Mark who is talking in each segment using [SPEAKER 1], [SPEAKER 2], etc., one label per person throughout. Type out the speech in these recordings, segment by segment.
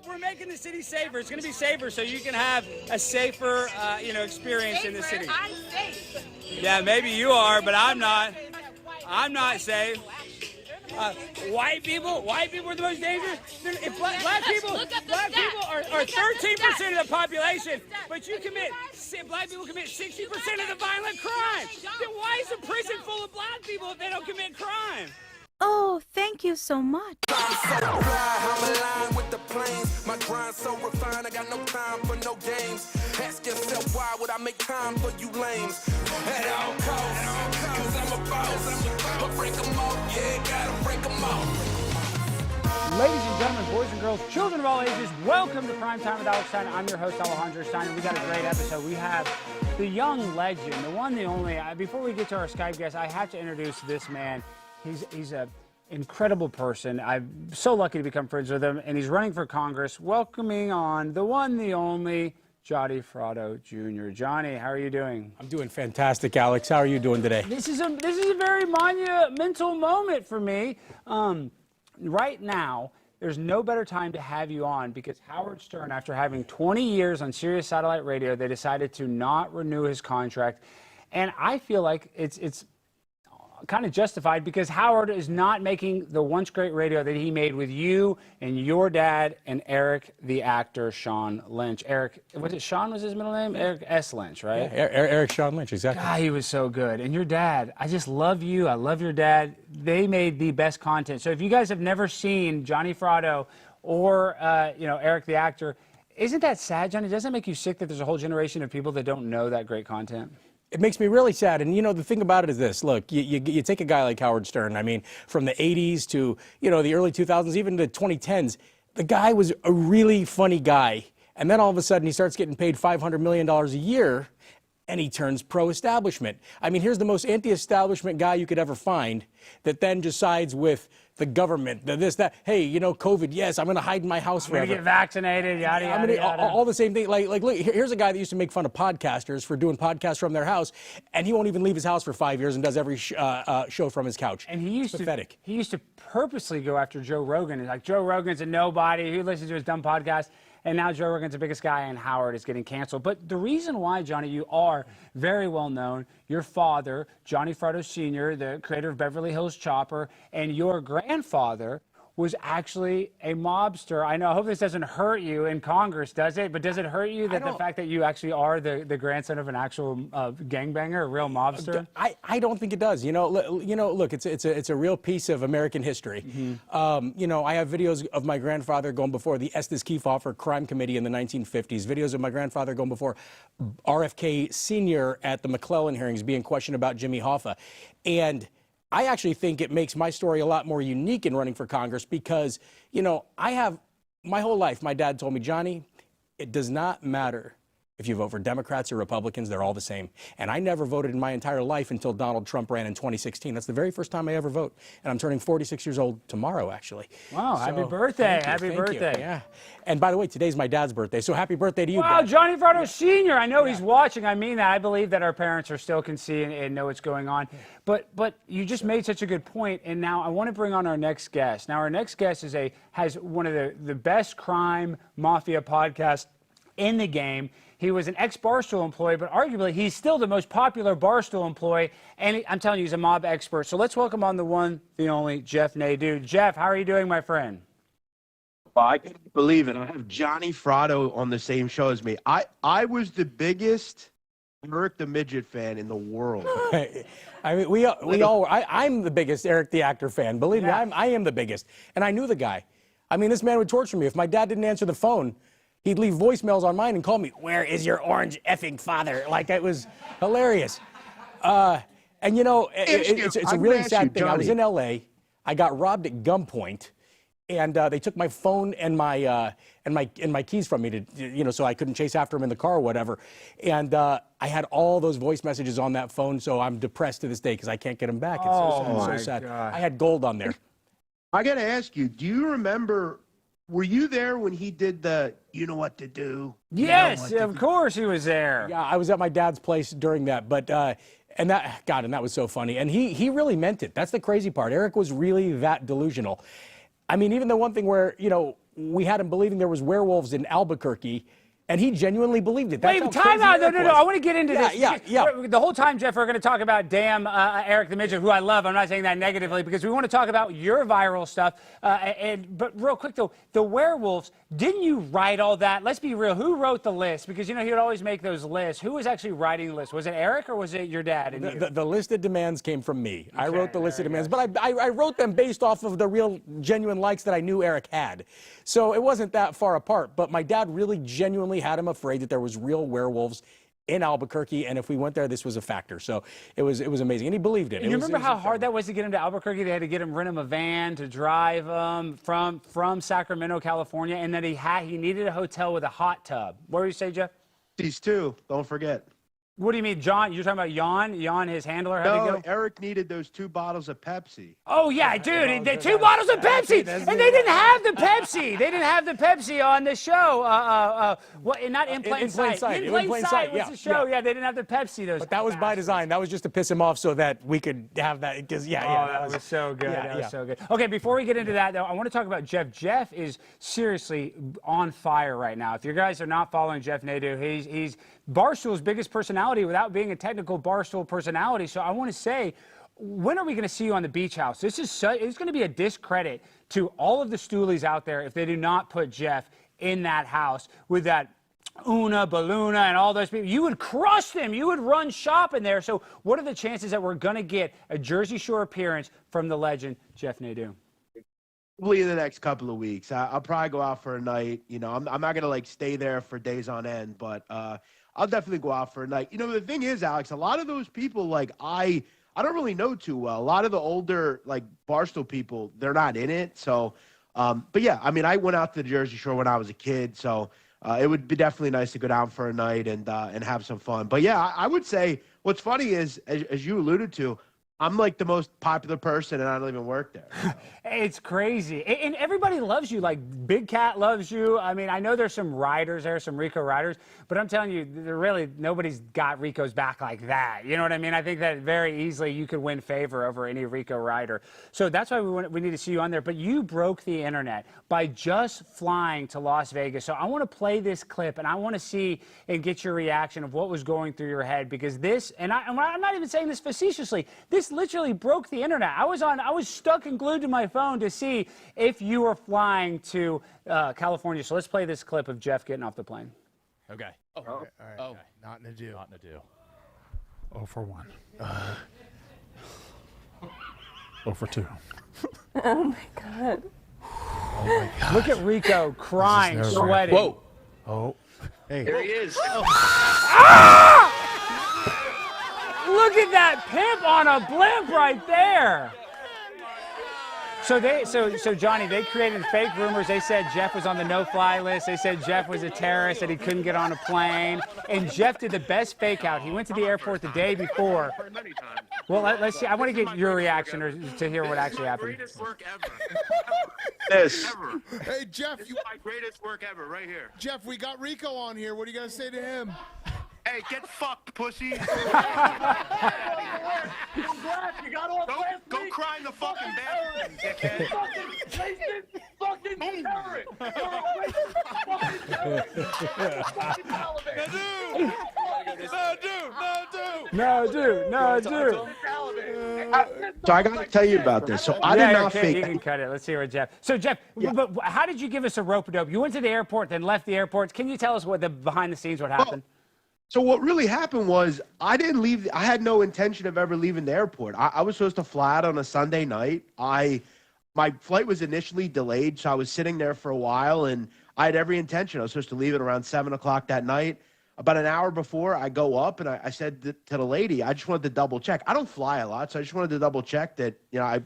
[SPEAKER 1] we're making the city safer. It's going to be safer, so you can have a safer, experience in the city.
[SPEAKER 2] I'm safe.
[SPEAKER 1] Yeah, maybe you are, but I'm not. I'm not safe. White people are the most dangerous. If black people are 13% of the population, but black people commit 60% of the violent crime. Then why is the prison full of black people if they don't commit crime?
[SPEAKER 3] Oh, thank you so much.
[SPEAKER 4] I'm so fly, I'm aligned with the planes. My grind so refined, I got no time for no games. Ask yourself why would I make time for you lames? At all costs, cause I'm a boss. But break them all, yeah, gotta break them all.
[SPEAKER 1] Ladies and gentlemen, boys and girls, children of all ages, welcome to Primetime with Alex Stein. I'm your host, Alejandro Stein, and we got a great episode. We have the young legend, the one, the only. Before we get to our Skype guest, I have to introduce this man. He's an incredible person. I'm so lucky to become friends with him, and he's running for Congress. Welcoming on the one, the only, Johnny Fratto Jr. Johnny, how are you doing?
[SPEAKER 5] I'm doing fantastic, Alex. How are you doing today?
[SPEAKER 1] This is a very monumental moment for me. Right now, there's no better time to have you on because Howard Stern, after having 20 years on Sirius Satellite Radio, they decided to not renew his contract, and I feel like it's kind of justified because Howard is not making the once great radio that he made with you and your dad and Eric, the actor, Sean Lynch. Eric, was it Sean was his middle name? Eric S. Lynch, right?
[SPEAKER 5] Yeah, Eric Sean Lynch, exactly.
[SPEAKER 1] God, he was so good. And your dad, I just love you. I love your dad. They made the best content. So if you guys have never seen Johnny Fratto or, Eric, the actor, isn't that sad, Johnny? Doesn't it make you sick that there's a whole generation of people that don't know that great content?
[SPEAKER 5] It makes me really sad. And, the thing about it is this. Look, you take a guy like Howard Stern, I mean, from the 80s to, the early 2000s, even the 2010s, the guy was a really funny guy. And then all of a sudden he starts getting paid $500 million a year and he turns pro-establishment. I mean, here's the most anti-establishment guy you could ever find that then just sides with the government, this, that. Hey, COVID, yes, I'm going to hide in my house forever.
[SPEAKER 1] I'm going to get vaccinated, yada, yada, yada.
[SPEAKER 5] All the same thing. Like, look, here's a guy that used to make fun of podcasters for doing podcasts from their house, and he won't even leave his house for 5 years and does every show from his couch.
[SPEAKER 1] And he used
[SPEAKER 5] pathetic.
[SPEAKER 1] He used to purposely go after Joe Rogan. Like, Joe Rogan's a nobody. Who listens to his dumb podcast? And now Joe Rogan's the biggest guy, and Howard is getting canceled. But the reason why, Johnny, you are very well known, your father, Johnny Fratto Sr., the creator of Beverly Hills Chopper, and your grandfather was actually a mobster. I know, I hope this doesn't hurt you in Congress, does it? But does it hurt you that the fact that you actually are the grandson of an actual gangbanger, a real mobster?
[SPEAKER 5] I don't think it does. Look, it's a real piece of American history. Mm-hmm. I have videos of my grandfather going before the Estes Kefauver Crime Committee in the 1950s, videos of my grandfather going before RFK Sr. at the McClellan hearings being questioned about Jimmy Hoffa. And I actually think it makes my story a lot more unique in running for Congress because, I have my whole life, my dad told me, Johnny, it does not matter if you vote for Democrats or Republicans, they're all the same. And I never voted in my entire life until Donald Trump ran in 2016. That's the very first time I ever vote. And I'm turning 46 years old tomorrow, actually.
[SPEAKER 1] Wow, happy birthday. Happy birthday.
[SPEAKER 5] Yeah. And by the way, today's my dad's birthday, so happy birthday to you,
[SPEAKER 1] Wow,
[SPEAKER 5] Dad.
[SPEAKER 1] Johnny Fratto Sr., I know he's watching. I mean that. I believe that our parents still can see and know what's going on. But you just made such a good point, and now I want to bring on our next guest. Now, our next guest has one of the best crime mafia podcasts in the game. He was an ex-Barstool employee, but arguably he's still the most popular Barstool employee, and I'm telling you, he's a mob expert. So let's welcome on the one, the only, Jeff Nadu. Jeff, how are you doing, my friend?
[SPEAKER 6] Well, I can't believe it. I have Johnny Fratto on the same show as me. I was the biggest Eric the Midget fan in the world.
[SPEAKER 5] I mean, we all. I'm the biggest Eric the Actor fan. Believe me, I am the biggest. And I knew the guy. I mean, this man would torture me. If my dad didn't answer the phone, he'd leave voicemails on mine and call me, "Where is your orange effing father?" Like, it was hilarious. And it's a really sad thing. I was in L.A. I got robbed at gunpoint. And they took my phone and my keys from me to, so I couldn't chase after him in the car or whatever. And I had all those voice messages on that phone, so I'm depressed to this day because I can't get them back. It's so sad.
[SPEAKER 6] God.
[SPEAKER 5] I had gold on there.
[SPEAKER 6] I got to ask you, do you remember, were you there when he did the "you know what to do"?
[SPEAKER 1] Yes, of course he was there.
[SPEAKER 5] Yeah, I was at my dad's place during that, but and that was so funny. And he really meant it. That's the crazy part. Eric was really that delusional. I mean, even the one thing where, we had him believing there was werewolves in Albuquerque. And he genuinely believed it.
[SPEAKER 1] Wait, time out. No. I want to get into this.
[SPEAKER 5] Yeah.
[SPEAKER 1] The whole time, Jeff, we're going to talk about Eric the Midget, who I love. I'm not saying that negatively because we want to talk about your viral stuff. But real quick, though, the werewolves, didn't you write all that? Let's be real. Who wrote the list? Because, you know, he would always make those lists. Who was actually writing the list? Was it Eric or was it your dad? And
[SPEAKER 5] the list of demands came from me. Okay, I wrote the list of demands, but I wrote them based off of the real, genuine likes that I knew Eric had. So it wasn't that far apart. But my dad really genuinely had him afraid that there was real werewolves in Albuquerque, and if we went there, this was a factor. So it was amazing, and he believed it.
[SPEAKER 1] You remember how hard that was to get him to Albuquerque? They had to rent him a van to drive from Sacramento, California, and then he needed a hotel with a hot tub. What were you say, Jeff?
[SPEAKER 6] These two, don't forget.
[SPEAKER 1] What do you mean, John? You're talking about Jan? Jan, his handler, had to go?
[SPEAKER 6] Eric needed those 2 bottles of Pepsi.
[SPEAKER 1] Oh, yeah, dude. 2 bottles of Pepsi. And they didn't have the Pepsi. They didn't have the Pepsi on the show. Not In Plain Sight. In Plain Sight was the show. Yeah, they didn't have the Pepsi. But
[SPEAKER 5] that was by design. That was just to piss him off so that we could have that. Because,
[SPEAKER 1] that was so good. That was so good. Okay, before we get into that, though, I want to talk about Jeff. Jeff is seriously on fire right now. If you guys are not following Jeff Nadu, he's Barstool's biggest personality without being a technical Barstool personality. So I want to say, when are we going to see you on the Beach House? It's going to be a discredit to all of the stoolies out there if they do not put Jeff in that house with that Una, Baluna, and all those people. You would crush them. You would run shop in there. So what are the chances that we're going to get a Jersey Shore appearance from the legend, Jeff Nadu?
[SPEAKER 6] Probably in the next couple of weeks. I'll probably go out for a night. You know, I'm not going to, like, stay there for days on end, but I'll definitely go out for a night. You know, the thing is, Alex, a lot of those people, like, I don't really know too well. A lot of the older, like, Barstool people, they're not in it. So, but yeah, I mean, I went out to the Jersey Shore when I was a kid. So it would be definitely nice to go down for a night and have some fun. But yeah, I would say what's funny is, as you alluded to, I'm like the most popular person, and I don't even work there. So.
[SPEAKER 1] It's crazy. And everybody loves you. Like, Big Cat loves you. I mean, I know there's some riders there, some Rico riders, but I'm telling you, nobody's got Rico's back like that. You know what I mean? I think that very easily you could win favor over any Rico rider. So that's why we need to see you on there. But you broke the internet by just flying to Las Vegas. So I want to play this clip, and I want to see and get your reaction of what was going through your head, because this, and I'm not even saying this facetiously, this literally broke the internet. I was stuck and glued to my phone to see if you were flying to California. So let's play this clip of Jeff getting off the plane.
[SPEAKER 2] Okay. Oh, okay. All right.
[SPEAKER 7] Oh,
[SPEAKER 2] okay. Not Nadu.
[SPEAKER 7] Not Nadu.
[SPEAKER 8] 0 for 1. 0 for 2.
[SPEAKER 9] Oh my God.
[SPEAKER 2] Oh my God.
[SPEAKER 1] Look at Rico crying, sweating.
[SPEAKER 2] Whoa.
[SPEAKER 8] Oh.
[SPEAKER 2] Hey.
[SPEAKER 7] There he is.
[SPEAKER 1] Ah! Look at that pimp on a blimp right there. So Johnny, they created fake rumors. They said Jeff was on the no-fly list. They said Jeff was a terrorist, that he couldn't get on a plane. And Jeff did the best fake out. He went to the airport the day before. Well, let's see. I want to get your reaction to hear what actually happened.
[SPEAKER 7] Greatest work ever.
[SPEAKER 6] Yes.
[SPEAKER 7] Ever.
[SPEAKER 2] Hey, Jeff.
[SPEAKER 7] This is my greatest work ever, right here.
[SPEAKER 2] Jeff, we got Rico on here. What are you going to say to him?
[SPEAKER 7] Hey, get fucked, pussy.
[SPEAKER 10] You
[SPEAKER 7] Go cry in the fucking bathroom, dickhead.
[SPEAKER 10] Fucking terrorist! You're a racist fucking terrorist!
[SPEAKER 1] No.
[SPEAKER 6] So I got to tell you about this. So I did not fake.
[SPEAKER 1] You can cut it. Let's hear what Jeff. So Jeff, but how did you give us a rope-a-dope? You went to the airport, then left the airport. Can you tell us what behind the scenes what happened?
[SPEAKER 6] So what really happened was I didn't leave. I had no intention of ever leaving the airport. I was supposed to fly out on a Sunday night. My flight was initially delayed, so I was sitting there for a while, and I had every intention. I was supposed to leave at around 7 o'clock that night. About an hour before, I go up, and I said to the lady, I just wanted to double check. I don't fly a lot, so I just wanted to double check that I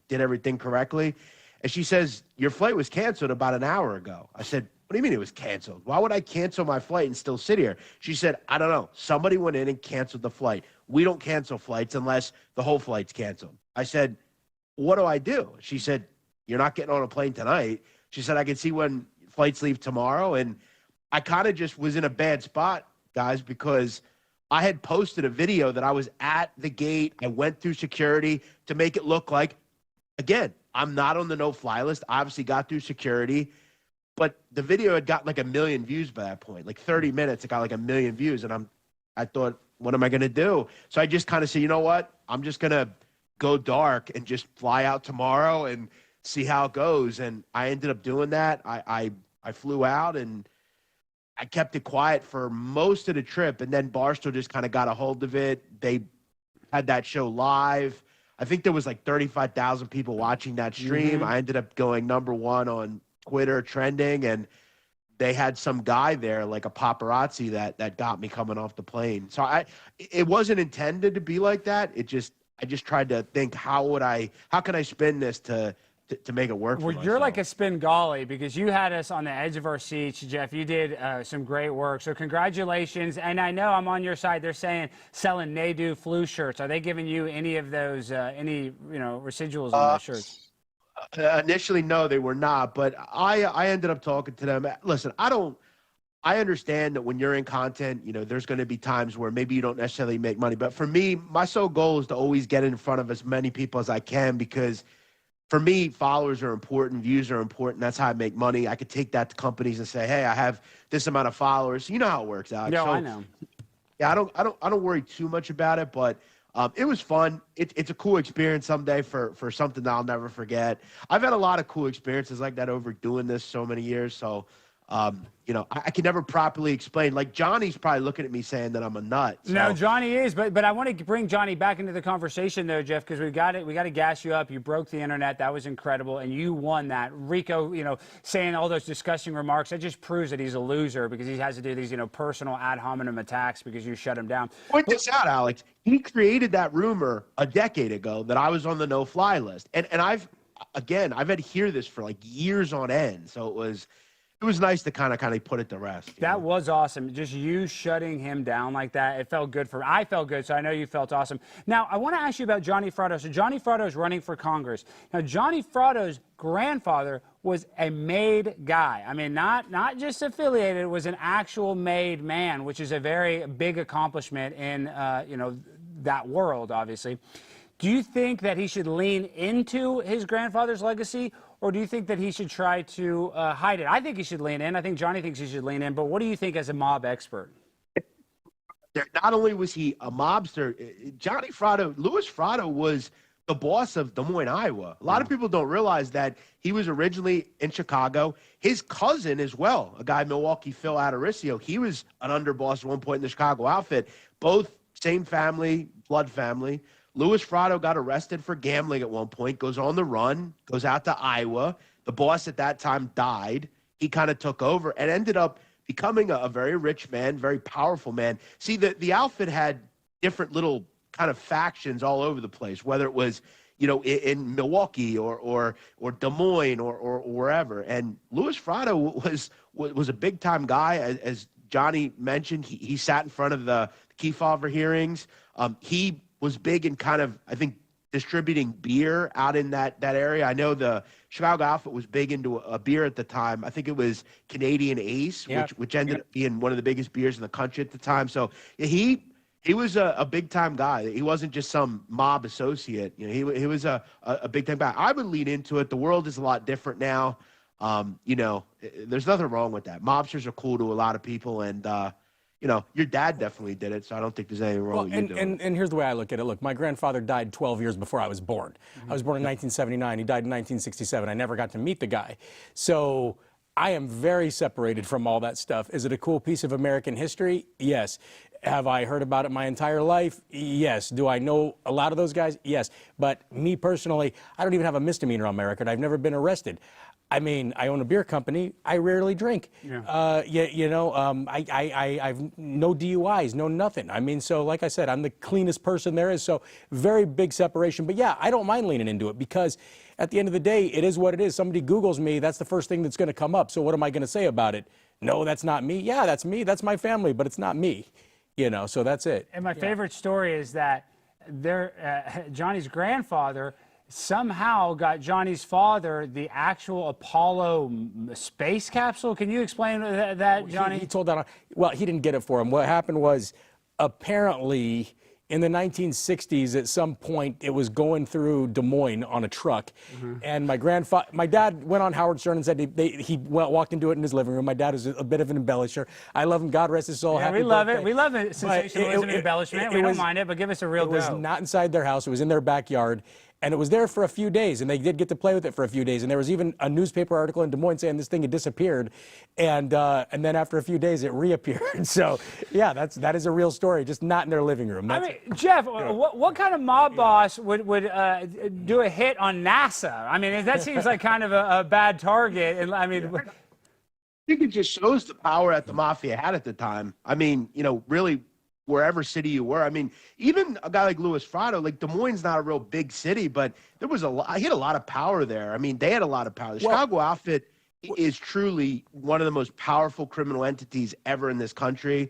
[SPEAKER 6] did everything correctly. And she says, your flight was canceled about an hour ago. I said, what do you mean it was canceled? Why would I cancel my flight and still sit here? She said, I don't know. Somebody went in and canceled the flight. We don't cancel flights unless the whole flight's canceled. I said, what do I do? She said, you're not getting on a plane tonight. She said, I can see when flights leave tomorrow. And I kind of just was in a bad spot, guys, because I had posted a video that I was at the gate. I went through security to make it look like, again, I'm not on the no-fly list. Obviously got through security. but the video had got like 1 million views by that point. Like 30 minutes, it got like 1 million views. And I thought, what am I going to do? So I just kind of said, you know what? I'm just going to go dark and just fly out tomorrow and see how it goes. And I ended up doing that. I flew out and I kept it quiet for most of the trip. And then Barstool just kind of got a hold of it. They had that show live. I think there was like 35,000 people watching that stream. I ended up going #1 on Twitter trending, and they had some guy there, like a paparazzi, that got me coming off the plane. So it wasn't intended to be like that. I just tried to think, how can I spin this to make it work for
[SPEAKER 1] Well,
[SPEAKER 6] myself?
[SPEAKER 1] you're like a Spingali because you had us on the edge of our seats, Jeff. You did some great work. So congratulations. And I know I'm on your side. They're saying selling Nadu flu shirts. Are they giving you any of those, residuals on those shirts?
[SPEAKER 6] Initially, no, they were not. But I ended up talking to them. Listen, I understand that when you're in content, there's going to be times where maybe you don't necessarily make money. But for me, my sole goal is to always get in front of as many people as I can, because for me, followers are important, views are important. That's how I make money. I could take that to companies and say, hey, I have this amount of followers. You know how it works, Alex.
[SPEAKER 1] No,
[SPEAKER 6] So,
[SPEAKER 1] I know.
[SPEAKER 6] yeah, I don't worry too much about it, but it was fun. It's a cool experience someday for something that I'll never forget. I've had a lot of cool experiences like that over doing this so many years. So, I can never properly explain. Like, Johnny's probably looking at me saying that I'm a nut. So.
[SPEAKER 1] No, Johnny is, but I want to bring Johnny back into the conversation, though, Jeff, because we got to gas you up. You broke the internet. That was incredible, and you won that. Rico, saying all those disgusting remarks, that just proves that he's a loser because he has to do these, personal ad hominem attacks because you shut him down.
[SPEAKER 6] Point this out, Alex. He created that rumor a decade ago that I was on the no-fly list, and I've had to hear this for like years on end. So it was nice to kind of put it to rest.
[SPEAKER 1] That was awesome. Just you shutting him down like that. It felt good for me. I felt good, so I know you felt awesome. Now, I want to ask you about Johnny Fratto. So Johnny Fratto is running for Congress. Now, Johnny Fratto's grandfather was a made guy. I mean, not just affiliated, was an actual made man, which is a very big accomplishment in, that world, obviously. Do you think that he should lean into his grandfather's legacy, or do you think that he should try to hide it? I think he should lean in. I think Johnny thinks he should lean in. But what do you think as a mob expert?
[SPEAKER 6] Not only was he a mobster, Johnny Fratto, Louis Fratto was the boss of Des Moines, Iowa. A lot of people don't realize that he was originally in Chicago. His cousin as well, a guy, Milwaukee Phil Adaricio, he was an underboss at one point in the Chicago outfit. Both same family, blood family. Louis Fratto got arrested for gambling at one point, goes on the run, goes out to Iowa. The boss at that time died. He kind of took over and ended up becoming a very rich man, very powerful man. See, the outfit had different little kind of factions all over the place, whether it was, in Milwaukee or Des Moines or wherever. And Louis Fratto was a big-time guy. As Johnny mentioned, he sat in front of the Kefauver hearings. He was big in kind of, I think, distributing beer out in that area. I know the Chicago outfit was big into a beer at the time. I think it was Canadian Ace, which ended up being one of the biggest beers in the country at the time. So he was a big-time guy. He wasn't just some mob associate. He was a big-time guy. I would lean into it. The world is a lot different now. There's nothing wrong with that. Mobsters are cool to a lot of people, and your dad definitely did it, so I don't think there's anything wrong with you doing it.
[SPEAKER 5] And here's the way I look at it. Look, my grandfather died 12 years before I was born. I was born in 1979. He died in 1967. I never got to meet the guy. So I am very separated from all that stuff. Is it a cool piece of American history? Yes. Have I heard about it my entire life? Yes. Do I know a lot of those guys? Yes. But me personally, I don't even have a misdemeanor on my record. I've never been arrested. I mean, I own a beer company. I rarely drink.
[SPEAKER 1] Yeah.
[SPEAKER 5] I've no DUIs, no nothing. I mean, so like I said, I'm the cleanest person there is. So very big separation. But yeah, I don't mind leaning into it because at the end of the day, it is what it is. Somebody Googles me, that's the first thing that's going to come up. So what am I going to say about it? No, that's not me. Yeah, that's me. That's my family, but it's not me. So that's it.
[SPEAKER 1] And my favorite story is that Johnny's grandfather somehow got Johnny's father the actual Apollo space capsule. Can you explain that, Johnny?
[SPEAKER 5] He told that. Well, he didn't get it for him. What happened was, apparently, in the 1960s, at some point, it was going through Des Moines on a truck, and my dad went on Howard Stern and said he walked into it in his living room. My dad was a bit of an embellisher. I love him. God rest his soul.
[SPEAKER 1] Yeah,
[SPEAKER 5] Happy
[SPEAKER 1] we love
[SPEAKER 5] birthday.
[SPEAKER 1] it. We love it. Sensationalism and embellishment. We don't mind it, but give us a real
[SPEAKER 5] It was
[SPEAKER 1] go.
[SPEAKER 5] not inside their house. It was in their backyard. And it was there for a few days, and they did get to play with it for a few days. And there was even a newspaper article in Des Moines saying this thing had disappeared, and then after a few days it reappeared. So, yeah, that is a real story, just not in their living room.
[SPEAKER 1] I mean, Jeff, what kind of mob boss would do a hit on NASA? I mean, that seems like kind of a bad target. And I mean,
[SPEAKER 6] I think it just shows the power that the mafia had at the time. I mean, really, wherever city you were. I mean, even a guy like Louis Fratto, like Des Moines, not a real big city, but there was he had a lot of power there. I mean, they had a lot of power. The Chicago outfit is truly one of the most powerful criminal entities ever in this country.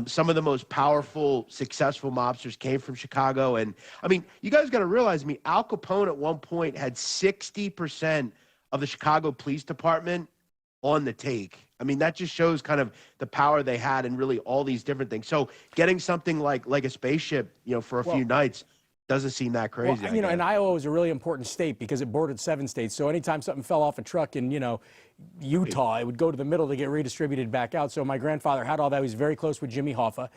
[SPEAKER 6] Some of the most powerful, successful mobsters came from Chicago. And I mean, you guys got to realize, Al Capone at one point had 60% of the Chicago Police Department on the take. I mean, that just shows kind of the power they had in really all these different things. So getting something like a spaceship, for a few nights doesn't seem that crazy.
[SPEAKER 5] Well, and Iowa was a really important state because it bordered 7 states. So anytime something fell off a truck in, Utah, it would go to the middle to get redistributed back out. So my grandfather had all that. He was very close with Jimmy Hoffa.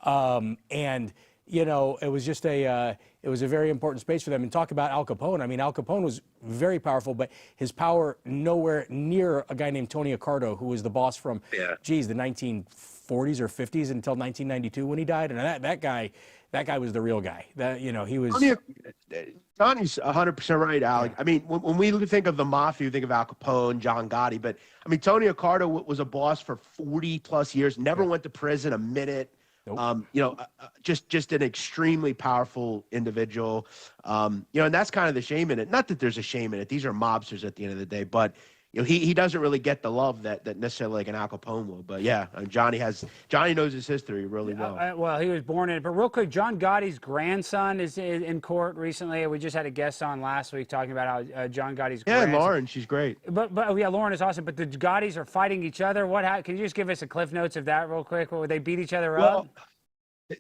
[SPEAKER 5] And it was just it was a very important space for them. And talk about Al Capone. I mean, Al Capone was very powerful, but his power nowhere near a guy named Tony Accardo, who was the boss from, the 1940s or 50s until 1992 when he died. And that guy was the real guy. He was.
[SPEAKER 6] Johnny's 100% right, Alec. I mean, when we think of the mafia, we think of Al Capone, John Gotti. But I mean, Tony Accardo was a boss for 40+ years. Never went to prison a minute. Nope. Just an extremely powerful individual. And that's kind of the shame in it. Not that there's a shame in it. These are mobsters at the end of the day, but he doesn't really get the love that necessarily like an Al Capone will. But yeah, Johnny knows his history really well.
[SPEAKER 1] Well, he was born in it. But real quick, John Gotti's grandson is in court recently. We just had a guest on last week talking about how John Gotti's grandson.
[SPEAKER 6] Yeah, Lauren, she's great.
[SPEAKER 1] But yeah, Lauren is awesome. But the Gottis are fighting each other. Can you just give us a cliff notes of that real quick? Would they beat each other up?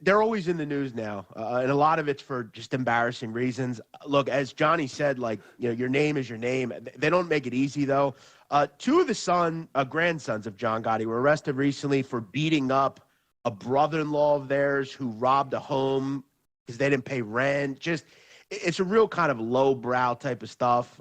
[SPEAKER 6] They're always in the news now, and a lot of it's for just embarrassing reasons. Look, as Johnny said, your name is your name. They don't make it easy, though. Two of the grandsons of John Gotti were arrested recently for beating up a brother-in-law of theirs who robbed a home because they didn't pay rent. It's a real kind of low-brow type of stuff.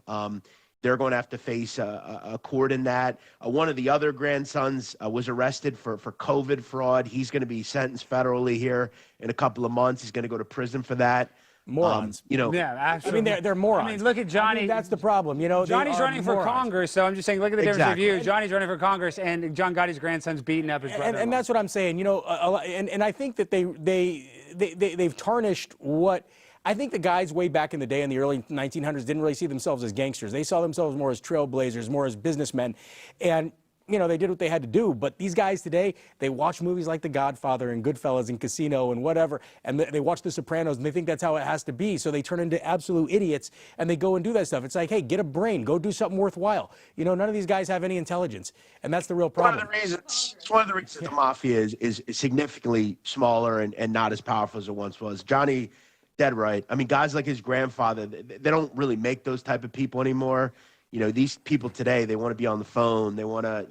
[SPEAKER 6] They're going to have to face a court in that. One of the other grandsons was arrested for COVID fraud. He's going to be sentenced federally here in a couple of months. He's going to go to prison for that.
[SPEAKER 5] Morons.
[SPEAKER 1] Yeah, absolutely.
[SPEAKER 5] I mean, they're morons.
[SPEAKER 1] I mean, look at Johnny.
[SPEAKER 5] That's the problem.
[SPEAKER 1] Johnny's running for Congress, so I'm just saying, look at the difference of you.
[SPEAKER 6] Exactly.
[SPEAKER 1] Johnny's running for Congress, and John Gotti's grandson's beating up his brother.
[SPEAKER 5] And that's what I'm saying. And I think that they've tarnished what. I think the guys way back in the day in the early 1900s didn't really see themselves as gangsters. They saw themselves more as trailblazers, more as businessmen. And, they did what they had to do. But these guys today, they watch movies like The Godfather and Goodfellas and Casino and whatever, and they watch The Sopranos, and they think that's how it has to be. So they turn into absolute idiots, and they go and do that stuff. It's like, hey, get a brain. Go do something worthwhile. None of these guys have any intelligence, and that's the real problem.
[SPEAKER 6] It's one of the reasons the mafia is significantly smaller and not as powerful as it once was. Johnny, dead right. I mean, guys like his grandfather, they don't really make those type of people anymore. These people today, they want to be on the phone. They want to,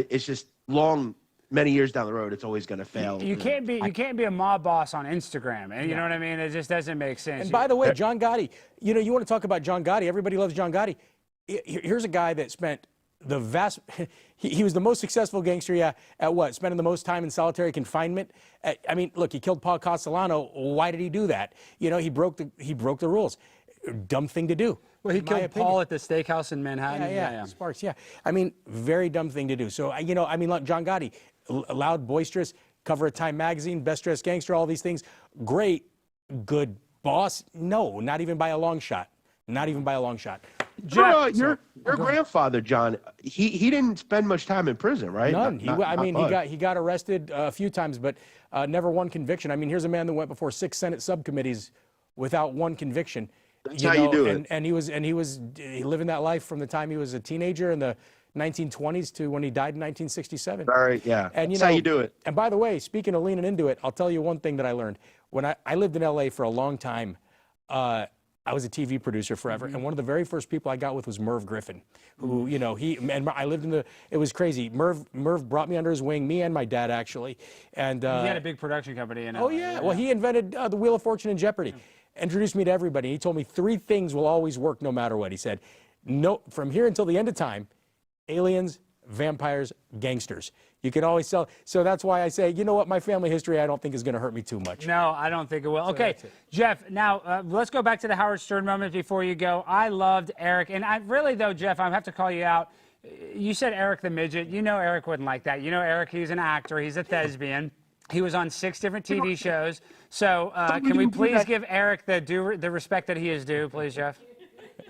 [SPEAKER 6] it's just many years down the road, it's always going to fail.
[SPEAKER 1] You can't be a mob boss on Instagram, and you know what I mean? It just doesn't make sense.
[SPEAKER 5] And by the way, John Gotti, you want to talk about John Gotti. Everybody loves John Gotti. Here's a guy that spent he was the most successful gangster, at what? Spending the most time in solitary confinement. I mean, look, he killed Paul Castellano. Why did he do that? He broke the rules. Dumb thing to do.
[SPEAKER 1] Well, he killed Paul at the steakhouse in Manhattan.
[SPEAKER 5] Yeah. Sparks, yeah. I mean, very dumb thing to do. So, look, John Gotti, loud, boisterous, cover of Time magazine, best dressed gangster, all these things. Great, good boss. No, not even by a long shot. Not even by a long shot.
[SPEAKER 6] Your grandfather, John, he didn't spend much time in prison, right?
[SPEAKER 5] None. He got arrested a few times, but never one conviction. I mean, here's a man that went before 6 Senate subcommittees without one conviction.
[SPEAKER 6] That's how you do it.
[SPEAKER 5] And he living that life from the time he was a teenager in the 1920s to when he died in 1967.
[SPEAKER 6] Very, yeah.
[SPEAKER 5] And
[SPEAKER 6] That's how you do it.
[SPEAKER 5] And by the way, speaking of leaning into it, I'll tell you one thing that I learned. When I lived in LA for a long time, I was a TV producer forever, and one of the very first people I got with was Merv Griffin, who, you know, I lived in it was crazy. Merv brought me under his wing, me and my dad, actually. And
[SPEAKER 1] he had a big production company in LA.
[SPEAKER 5] Oh, yeah. Well, he invented the Wheel of Fortune and Jeopardy. Introduced me to everybody. He told me 3 things will always work no matter what. He said, no, from here until the end of time, aliens, vampires, gangsters. You can always sell. So that's why I say, you know what, my family history I don't think is going to hurt me too much.
[SPEAKER 1] No, I don't think it will. Okay, Jeff, now let's go back to the Howard Stern moment before you go. I loved Eric, and I really, though, Jeff, I have to call you out. You said Eric the midget. You know Eric wouldn't like that. You know Eric, he's an actor. He's a thespian. He was on 6 different TV shows. So can we please give Eric the respect that he is due, please, Jeff?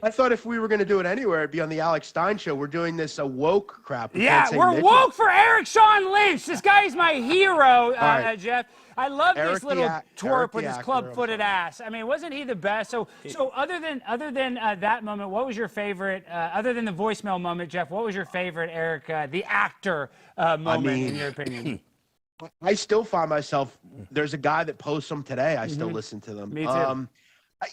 [SPEAKER 6] I thought if we were going to do it anywhere, it'd be on the Alex Stein show. We're doing this woke crap.
[SPEAKER 1] Yeah, we're woke for Eric Sean Lynch. This guy is my hero, Jeff. I love this little twerp with his club-footed ass. I mean, wasn't he the best? So other than that moment, what was your favorite? Other than the voicemail moment, Jeff, what was your favorite Eric, the actor moment in your opinion?
[SPEAKER 6] I still find myself. There's a guy that posts them today. I still listen to them.
[SPEAKER 1] Me too.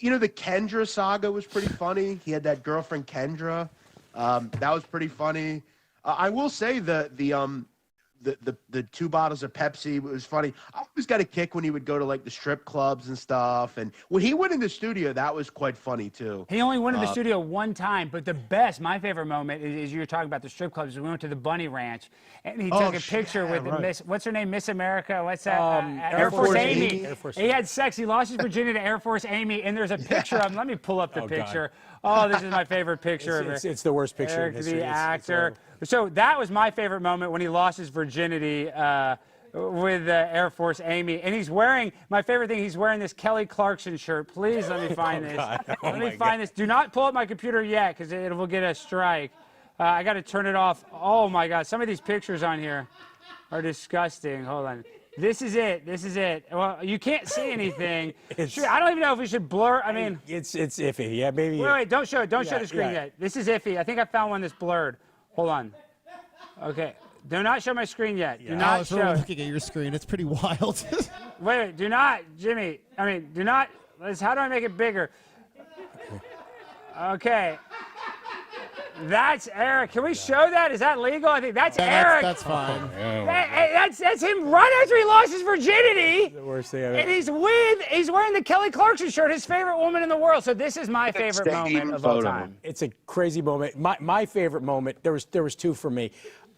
[SPEAKER 6] You know, the Kendra saga was pretty funny. He had that girlfriend Kendra. That was pretty funny. I will say the 2 bottles of Pepsi was funny. I always got a kick when he would go to like the strip clubs and stuff. And when he went in the studio, that was quite funny too.
[SPEAKER 1] He only went in the studio one time, but my favorite moment is you were talking about the strip clubs. We went to the Bunny Ranch, and he took a picture with Miss, what's her name, Miss America? What's that? Air Force Amy. He had sex. He lost his virginity to Air Force Amy, and there's a picture of him. Let me pull up the picture. God. Oh, this is my favorite picture of it.
[SPEAKER 5] It's the worst picture
[SPEAKER 1] Eric,
[SPEAKER 5] in history.
[SPEAKER 1] the actor. So that was my favorite moment when he lost his virginity with Air Force Amy. And he's wearing, my favorite thing, he's wearing this Kelly Clarkson shirt. Please let me find this. Let me find this. Do not pull up my computer yet because it will get a strike. I got to turn it off. Oh, my God. Some of these pictures on here are disgusting. Hold on. This is it. This is it. Well, you can't see anything. I don't even know if we should blur. I mean,
[SPEAKER 5] it's iffy. Yeah, maybe.
[SPEAKER 1] Wait, don't show it. Don't show the screen yet. This is iffy. I think I found one that's blurred. Hold on. Okay. Do not show my screen yet. Do not show.
[SPEAKER 2] We're looking at your screen. It's pretty wild.
[SPEAKER 1] Wait. Do not, Jimmy. I mean, do not. How do I make it bigger? Okay. That's Eric. Can we show that? Is that legal? I think that's Eric.
[SPEAKER 2] That's fine.
[SPEAKER 1] That's him right after he lost his virginity.
[SPEAKER 5] The worst thing I've
[SPEAKER 1] ever. And he's wearing the Kelly Clarkson shirt, his favorite woman in the world. So this is my favorite moment of all time.
[SPEAKER 5] It's a crazy moment. My favorite moment. There was 2 for me.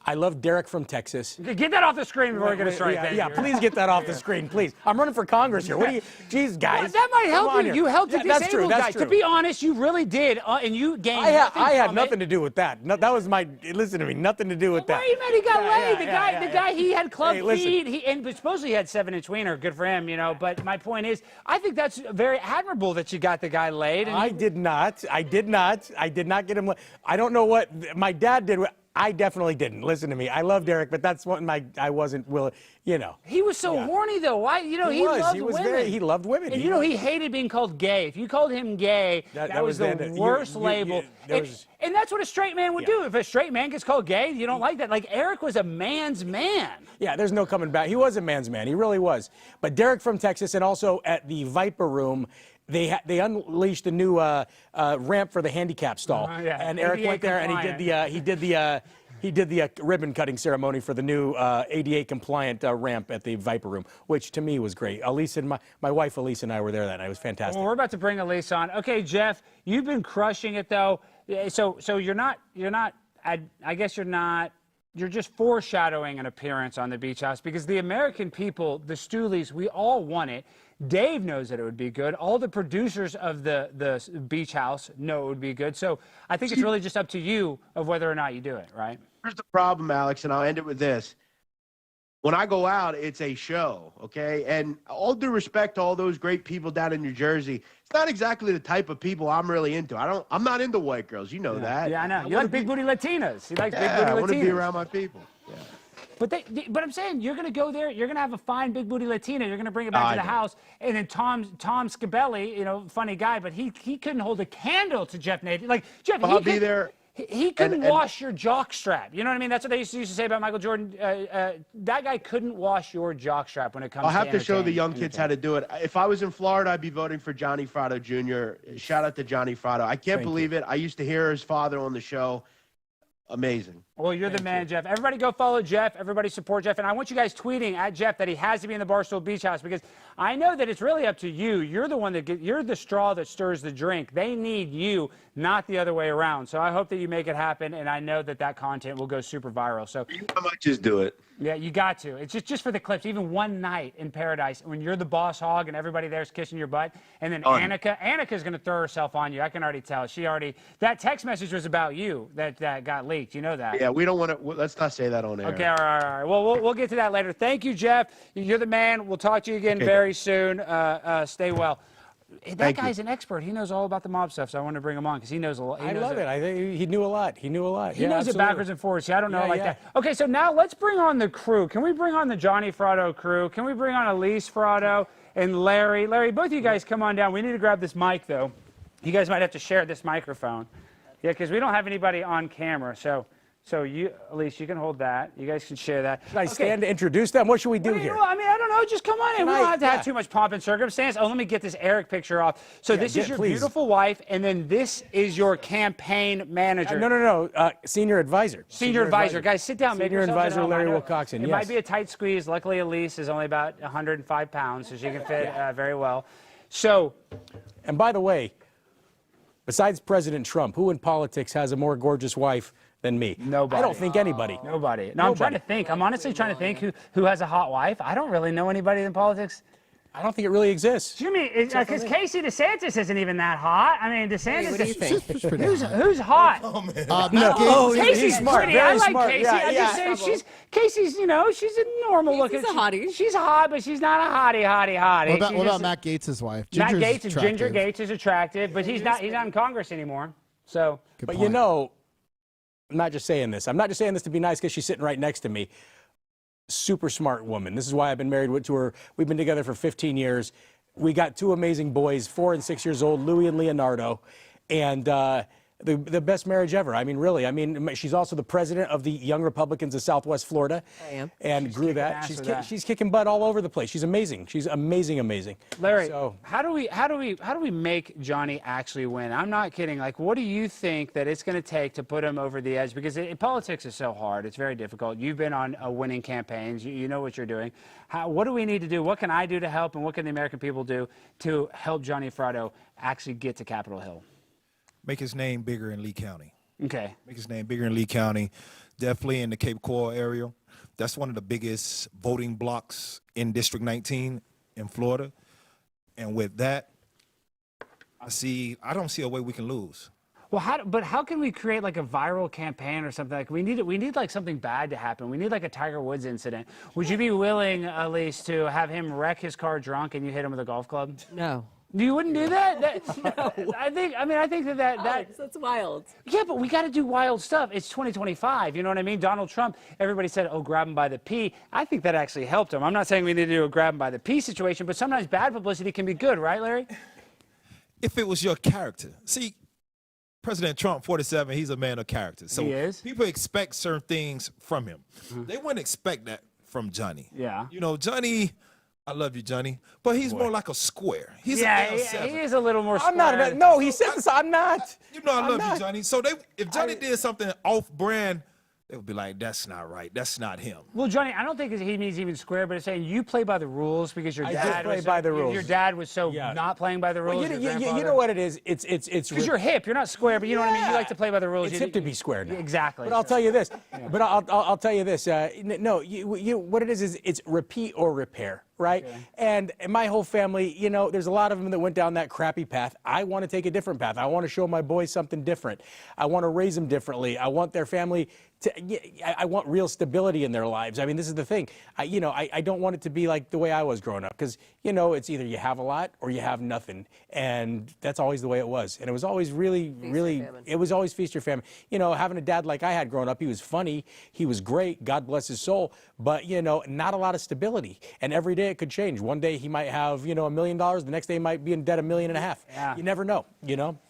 [SPEAKER 5] I love Derek from Texas.
[SPEAKER 1] Get that off the screen before we get a strike.
[SPEAKER 5] Yeah, please get that off the screen, please. I'm running for Congress here. What do you, geez, guys.
[SPEAKER 1] Well, that might help you. You helped the disabled guy.
[SPEAKER 5] That's true.
[SPEAKER 1] To be honest, you really did, and you gained.
[SPEAKER 5] I had nothing to do with that. No, that was my. Listen to me. Nothing to do with that.
[SPEAKER 1] What do you mean he got laid? The guy, he had club feet. And supposedly he had 7-inch wiener. Good for him, you know. But my point is, I think that's very admirable that you got the guy laid. And
[SPEAKER 5] I did not. I did not get him. I don't know what my dad did. I definitely didn't. Listen to me. I loved Eric, but that's what I wasn't willing, you know.
[SPEAKER 1] He was so horny, though. Why? You know, he loved women.
[SPEAKER 5] He loved women.
[SPEAKER 1] And, you know, he hated being called gay. If you called him gay, that was the worst label. And that's what a straight man would do. If a straight man gets called gay, you don't like that. Like, Eric was a man's man.
[SPEAKER 5] Yeah, there's no coming back. He was a man's man. He really was. But Derek from Texas, and also at the Viper Room, they unleashed a new ramp for the handicap stall, and Eric went there and he did the ribbon cutting ceremony for the new ADA compliant ramp at the Viper Room, which to me was great. Elise and my wife Elise and I were there that night. It was fantastic.
[SPEAKER 1] Well, we're about to bring Elise on. Okay, Jeff, you've been crushing it though. So you're not. I guess you're not. You're just foreshadowing an appearance on the Beach House because the American people, the Stoolies, we all want it. Dave knows that it would be good. All the producers of the Beach House know it would be good. So I think it's really just up to you of whether or not you do it, right?
[SPEAKER 6] Here's the problem, Alex, and I'll end it with this. When I go out, it's a show, okay? And all due respect to all those great people down in New Jersey, it's not exactly the type of people I'm really into. I'm not into white girls. You know that.
[SPEAKER 1] Yeah, I know. You like big booty Latinas. You like big booty Latinas.
[SPEAKER 6] I want to be around my people. Yeah.
[SPEAKER 1] But I'm saying you're going to go there. You're going to have a fine big booty Latina. You're going to bring it back to the house. And then Tom Scabelli, you know, funny guy, but he couldn't hold a candle to Jeff Nathan. Like Jeff,
[SPEAKER 6] I'll be there.
[SPEAKER 1] He couldn't wash your jock strap. You know what I mean? That's what they used to say about Michael Jordan. That guy couldn't wash your jock strap when it comes to
[SPEAKER 6] I'll have to show the young
[SPEAKER 1] entertainment.
[SPEAKER 6] kids how to do it. If I was in Florida, I'd be voting for Johnny Fratto Jr. Shout out to Johnny Fratto. I can't believe it. I used to hear his father on the show. Amazing.
[SPEAKER 1] Well, you're the man, Jeff. Everybody go follow Jeff. Everybody support Jeff. And I want you guys tweeting at Jeff that he has to be in the Barstool Beach House, because I know that it's really up to you. You're the one you're the straw that stirs the drink. They need you, not the other way around. So I hope that you make it happen, and I know that content will go super viral. So
[SPEAKER 6] I might just do it.
[SPEAKER 1] yeah, you got to. It's just for the clips. Even one night in paradise when you're the boss hog and everybody there's kissing your butt, and then Annika's going to throw herself on you. I can already tell. That text message was about you that got leaked. You know that.
[SPEAKER 6] Yeah, we don't want to. Let's not say that on air.
[SPEAKER 1] Okay, all right. Well, we'll get to that later. Thank you, Jeff. You're the man. We'll talk to you again very soon. Stay well. That guy's an expert. He knows all about the mob stuff, so I wanted to bring him on because he knows a lot.
[SPEAKER 5] I love it. I think he knew a lot. He knew a lot.
[SPEAKER 1] He knows it backwards and forwards. See, I don't know that. Okay, so now let's bring on the crew. Can we bring on the Johnny Fratto crew? Can we bring on Louis Fratto and Larry? Larry, both of you guys come on down. We need to grab this mic, though. You guys might have to share this microphone. Yeah, because we don't have anybody on camera, So you, Elise, you can hold that. You guys can share that.
[SPEAKER 5] Should I stand to introduce them? What should we do here?
[SPEAKER 1] I mean, I don't know. Just come on in. We don't have to have too much pomp and circumstance. Oh, let me get this Eric picture off. So this is your beautiful wife, and then this is your campaign manager.
[SPEAKER 5] No. Senior advisor.
[SPEAKER 1] Senior advisor. Guys, sit down.
[SPEAKER 5] Senior advisor Larry Wilcoxon.
[SPEAKER 1] It might be a tight squeeze. Luckily, Elise is only about 105 pounds, so she can fit very well. So,
[SPEAKER 5] and by the way, besides President Trump, who in politics has a more gorgeous wife than me?
[SPEAKER 1] Nobody.
[SPEAKER 5] I don't think anybody.
[SPEAKER 1] Nobody. No, I'm trying to think. I'm honestly trying to think who has a hot wife. I don't really know anybody in politics.
[SPEAKER 5] I don't think it really exists.
[SPEAKER 1] You mean because Casey DeSantis isn't even that hot? I mean, DeSantis.
[SPEAKER 9] What do you think?
[SPEAKER 1] Who's hot? Casey's
[SPEAKER 5] smart.
[SPEAKER 1] pretty.
[SPEAKER 5] Very
[SPEAKER 1] I like
[SPEAKER 5] smart.
[SPEAKER 1] Casey.
[SPEAKER 5] Yeah,
[SPEAKER 1] I'm just saying Casey's. She's a normal looking.
[SPEAKER 9] She's a hottie.
[SPEAKER 1] She's hot, but she's not a hottie.
[SPEAKER 2] What about Matt Gates' wife?
[SPEAKER 1] Matt Gates, Ginger Gates is attractive, but he's not in Congress anymore. So.
[SPEAKER 5] But you know, I'm not just saying this. I'm not just saying this to be nice because she's sitting right next to me. Super smart woman. This is why I've been married to her. We've been together for 15 years. We got two amazing boys, 4 and 6 years old, Louis and Leonardo, and the best marriage ever. I mean, really. I mean, she's also the president of the Young Republicans of Southwest Florida.
[SPEAKER 9] I am.
[SPEAKER 5] And grew that. She's kicking butt all over the place. She's amazing. She's amazing.
[SPEAKER 1] Larry, how do we make Johnny actually win? I'm not kidding. Like, what do you think that it's going to take to put him over the edge? Because politics is so hard. It's very difficult. You've been on winning campaigns. You know what you're doing. What do we need to do? What can I do to help, and what can the American people do to help Johnny Fratto actually get to Capitol Hill?
[SPEAKER 11] Make his name bigger in Lee County.
[SPEAKER 1] Okay.
[SPEAKER 11] Make his name bigger in Lee County. Definitely in the Cape Coral area. That's one of the biggest voting blocks in District 19 in Florida. And with that, I don't see a way we can lose.
[SPEAKER 1] Well, how can we create like a viral campaign or something? Like we need like something bad to happen. We need like a Tiger Woods incident. Would you be willing, Elise, to have him wreck his car drunk and you hit him with a golf club?
[SPEAKER 9] No.
[SPEAKER 1] You wouldn't do that?
[SPEAKER 9] No.
[SPEAKER 1] I think that
[SPEAKER 9] Alex, that's wild.
[SPEAKER 1] Yeah, but we got to do wild stuff. It's 2025. You know what I mean? Donald Trump, everybody said, oh, grab him by the pee. I think that actually helped him. I'm not saying we need to do a grab him by the pee situation, but sometimes bad publicity can be good, right, Larry?
[SPEAKER 11] If it was your character. See, President Trump, 47, he's a man of character. So
[SPEAKER 1] he is.
[SPEAKER 11] People expect certain things from him. They wouldn't expect that from Johnny.
[SPEAKER 1] Yeah.
[SPEAKER 11] You know, Johnny, I love you, Johnny, but he's more like a square. He's
[SPEAKER 1] he is a little more square.
[SPEAKER 5] I'm not. No, he said this. I'm not.
[SPEAKER 11] You know I love you, Johnny. So if Johnny did something off-brand, they would be like, that's not right. That's not him.
[SPEAKER 1] Well, Johnny, I don't think he means even square, but it's saying you play by the rules because your dad
[SPEAKER 5] play by the rules.
[SPEAKER 1] Your dad was so not playing by the rules.
[SPEAKER 5] Well, you know what it is? It's
[SPEAKER 1] because you're hip. You're not square, but you know what I mean. You like to play by the rules.
[SPEAKER 5] It's hip to be square now.
[SPEAKER 1] Exactly.
[SPEAKER 5] But I'll tell you this. But I'll tell you this. No, what it is it's repeat or repair. Right? Okay. And my whole family, you know, there's a lot of them that went down that crappy path. I want to take a different path. I want to show my boys something different. I want to raise them differently. I want their family I want real stability in their lives. I mean, this is the thing. I don't want it to be like the way I was growing up because, you know, it's either you have a lot or you have nothing. And that's always the way it was. And it was always it was always feast or famine. You know, having a dad like I had growing up, he was funny. He was great. God bless his soul. But, you know, not a lot of stability. And every day day it could change. One day he might have, $1 million. The next day he might be in debt $1.5 million.
[SPEAKER 1] Yeah.
[SPEAKER 5] You never know,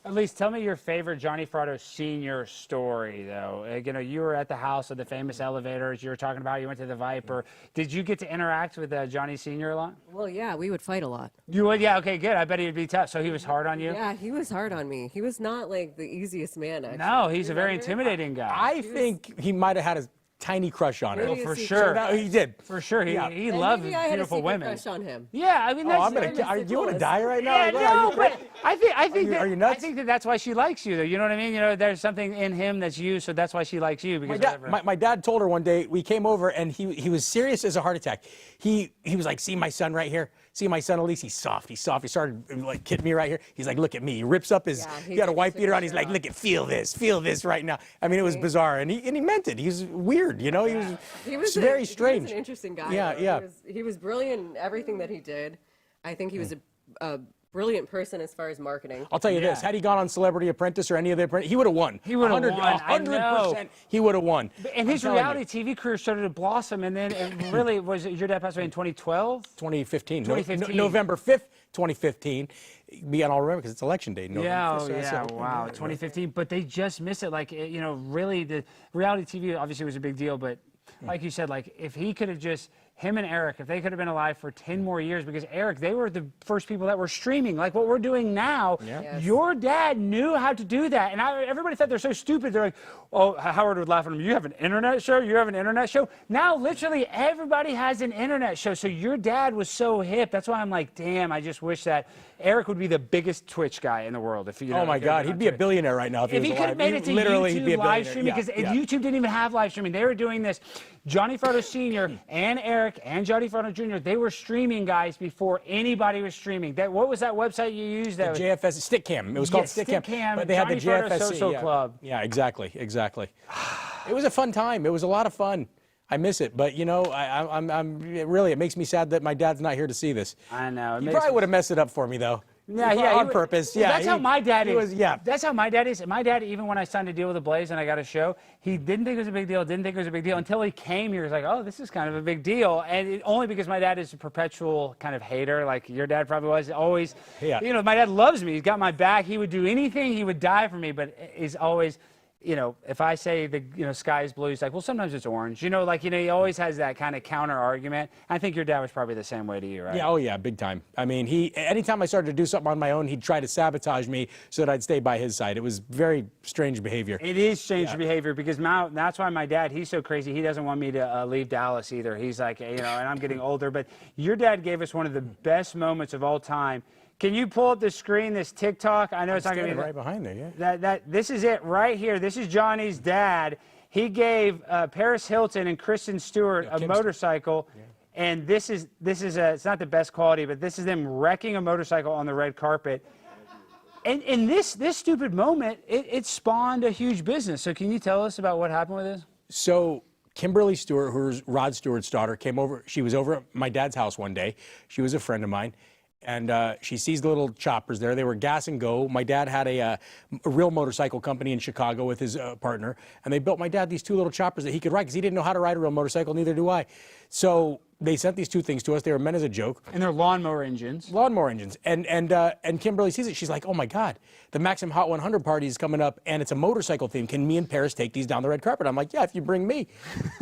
[SPEAKER 1] At least tell me your favorite Johnny Fratto senior story, though. You were at the house of the famous elevators. You were talking about you went to the Viper. Did you get to interact with Johnny Senior a lot?
[SPEAKER 9] Well, yeah, we would fight a lot.
[SPEAKER 1] You would? Yeah, okay, good. I bet he'd be tough. So he was hard on you?
[SPEAKER 9] Yeah, he was hard on me. He was not like the easiest man, actually.
[SPEAKER 1] No, he's a very intimidating guy.
[SPEAKER 5] I think he might have had a tiny crush on her.
[SPEAKER 9] Really
[SPEAKER 1] for
[SPEAKER 9] a secret
[SPEAKER 1] sure.
[SPEAKER 5] No, he did.
[SPEAKER 1] For sure. He
[SPEAKER 9] And
[SPEAKER 1] loved
[SPEAKER 9] maybe I had a
[SPEAKER 1] beautiful
[SPEAKER 9] secret
[SPEAKER 1] women.
[SPEAKER 9] crush on him.
[SPEAKER 1] Yeah, I mean,
[SPEAKER 5] Oh,
[SPEAKER 1] that's...
[SPEAKER 5] I'm gonna. Do you want to die right now?
[SPEAKER 1] Yeah,
[SPEAKER 5] Like,
[SPEAKER 1] no,
[SPEAKER 5] are
[SPEAKER 1] but
[SPEAKER 5] you-
[SPEAKER 1] I think
[SPEAKER 5] are you nuts?
[SPEAKER 1] I think that's why she likes you, though. You know what I mean? There's something in him that's you, so that's why she likes you. Because
[SPEAKER 5] my dad told her one day, we came over and he was serious as a heart attack. He was like, see my son right here? See my son Elise? He's soft. He started like kidding me right here. He's like, look at me. He rips up his, he got a white beater on. He's like, look at, feel this right now. I mean, it was bizarre. And he meant it. He was weird, He was very strange.
[SPEAKER 9] He was an interesting guy.
[SPEAKER 5] Yeah,
[SPEAKER 9] though.
[SPEAKER 5] yeah.
[SPEAKER 9] He was brilliant in everything that he did. I think he was a brilliant person as far as marketing.
[SPEAKER 5] I'll tell you this, had he gone on Celebrity Apprentice or any of the Apprentice, he would have won.
[SPEAKER 1] He would have won.
[SPEAKER 5] 100%. He would have won.
[SPEAKER 1] And his reality TV career started to blossom, and then it really was. Your dad passed away in 2012?
[SPEAKER 5] 2015.
[SPEAKER 1] 2015.
[SPEAKER 5] November 5th, 2015. And I'll remember because it's election day. November 5th,
[SPEAKER 1] wow, 2015. But they just missed it. Like, really, the reality TV obviously was a big deal, but like you said, like if he could have just, him and Eric, if they could have been alive for 10 more years, because Eric, they were the first people that were streaming, like what we're doing now.
[SPEAKER 5] Yeah.
[SPEAKER 9] Yes.
[SPEAKER 1] Your dad knew how to do that. And everybody thought they're so stupid. They're like, oh, Howard would laugh at him. You have an internet show? You have an internet show? Now, literally, everybody has an internet show. So your dad was so hip. That's why I'm like, damn, I just wish that Eric would be the biggest Twitch guy in the world. If
[SPEAKER 5] Oh my God, he'd be a billionaire right now if he was
[SPEAKER 1] he could have
[SPEAKER 5] alive.
[SPEAKER 1] made it to
[SPEAKER 5] Literally, he'd be
[SPEAKER 1] YouTube
[SPEAKER 5] a
[SPEAKER 1] live
[SPEAKER 5] billionaire.
[SPEAKER 1] streaming, because YouTube didn't even have live streaming. They were doing this. Johnny Fratto Sr. and Eric and Johnny Fratto Jr., they were streaming, guys, before anybody was streaming. What was that website you used?
[SPEAKER 5] The JFS, Stickcam. It was called Stickcam.
[SPEAKER 1] Stickcam,
[SPEAKER 5] But they had the
[SPEAKER 1] Johnny Fratto
[SPEAKER 5] JFS
[SPEAKER 1] Social
[SPEAKER 5] yeah.
[SPEAKER 1] Club.
[SPEAKER 5] Yeah, exactly. It was a fun time. It was a lot of fun. I miss it, but I'm really. It makes me sad that my dad's not here to see this.
[SPEAKER 1] I know.
[SPEAKER 5] He probably would have messed it up for me though. On purpose. Yeah,
[SPEAKER 1] that's how my dad is.
[SPEAKER 5] Yeah.
[SPEAKER 1] That's how my dad is. My dad, even when I signed a deal with the Blaze and I got a show, he didn't think it was a big deal. Didn't think it was a big deal until he came here. He was like, "Oh, this is kind of a big deal," and only because my dad is a perpetual kind of hater, like your dad probably was. Always.
[SPEAKER 5] Yeah.
[SPEAKER 1] My dad loves me. He's got my back. He would do anything. He would die for me. But is always. If I say the sky is blue, he's like, well, sometimes it's orange. He always has that kind of counter argument. I think your dad was probably the same way to you, right?
[SPEAKER 5] Yeah, oh yeah, big time. I mean, anytime I started to do something on my own, he'd try to sabotage me so that I'd stay by his side. It was very strange behavior.
[SPEAKER 1] It is strange behavior, because that's why my dad, he's so crazy. He doesn't want me to leave Dallas either. He's like, and I'm getting older. But your dad gave us one of the best moments of all time. Can you pull up the screen, this TikTok? I know it's not going to be
[SPEAKER 5] right behind there, yeah.
[SPEAKER 1] This is it right here. This is Johnny's dad. He gave Paris Hilton and Kristen Stewart a motorcycle, and this is it's not the best quality, but this is them wrecking a motorcycle on the red carpet. And in this stupid moment, it spawned a huge business. So can you tell us about what happened with this?
[SPEAKER 5] So Kimberly Stewart, who's Rod Stewart's daughter, came over. She was over at my dad's house one day. She was a friend of mine. And she sees the little choppers there. They were gas and go. My dad had a real motorcycle company in Chicago with his partner. And they built my dad these two little choppers that he could ride, because he didn't know how to ride a real motorcycle, neither do I. So they sent these two things to us. They were meant as a joke.
[SPEAKER 1] And they're lawnmower engines.
[SPEAKER 5] Lawnmower engines. And Kimberly sees it. She's like, oh my God, the Maxim Hot 100 party is coming up, and it's a motorcycle theme. Can me and Paris take these down the red carpet? I'm like, yeah, if you bring me.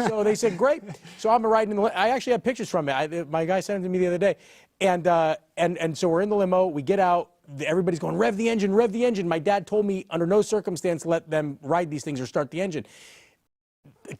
[SPEAKER 5] So they said, great. So I'm riding in the I actually have pictures from it. My guy sent them to me the other day. And so we're in the limo. We get out. Everybody's going, rev the engine, rev the engine. My dad told me under no circumstance let them ride these things or start the engine.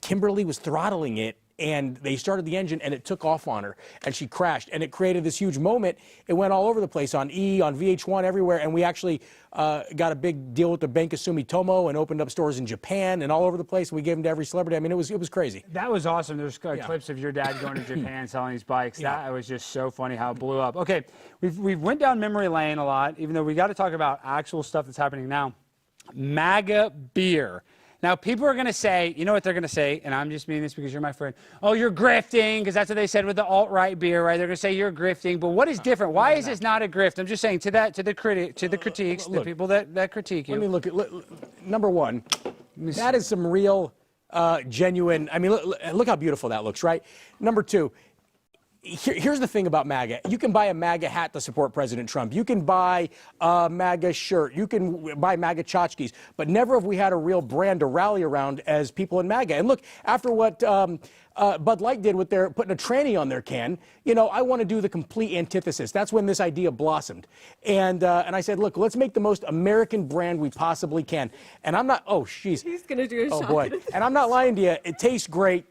[SPEAKER 5] Kimberly was throttling it, and they started the engine, and it took off on her, and she crashed, and it created this huge moment. It went all over the place on E, on VH1, everywhere, and we actually got a big deal with the Bank of Sumitomo and opened up stores in Japan and all over the place. We gave them to every celebrity. I mean, it was crazy.
[SPEAKER 1] That was awesome. There's clips of your dad going to Japan selling these bikes. That was just so funny how it blew up. Okay, we went down memory lane a lot, even though we got to talk about actual stuff that's happening now. MAGA Beer. Now, people are going to say, you know what they're going to say, and I'm just meaning this because you're my friend. Oh, you're grifting, because that's what they said with the alt-right beer, right? They're going to say you're grifting. But what is different? Why is this not a grift? I'm just saying to the critiques, the people that critique you.
[SPEAKER 5] Let me look at number one. That is some real, genuine. I mean, look how beautiful that looks, right? Number two. Here's the thing about MAGA. You can buy a MAGA hat to support President Trump. You can buy a MAGA shirt. You can buy MAGA tchotchkes. But never have we had a real brand to rally around as people in MAGA. And look, after what Bud Light did with their putting a tranny on their can, you know, I want to do the complete antithesis. That's when this idea blossomed. And I said, look, let's make the most American brand we possibly can. And I'm not, oh, jeez.
[SPEAKER 9] He's going to do a shot.
[SPEAKER 5] Oh, boy. And I'm not lying to you. It tastes great,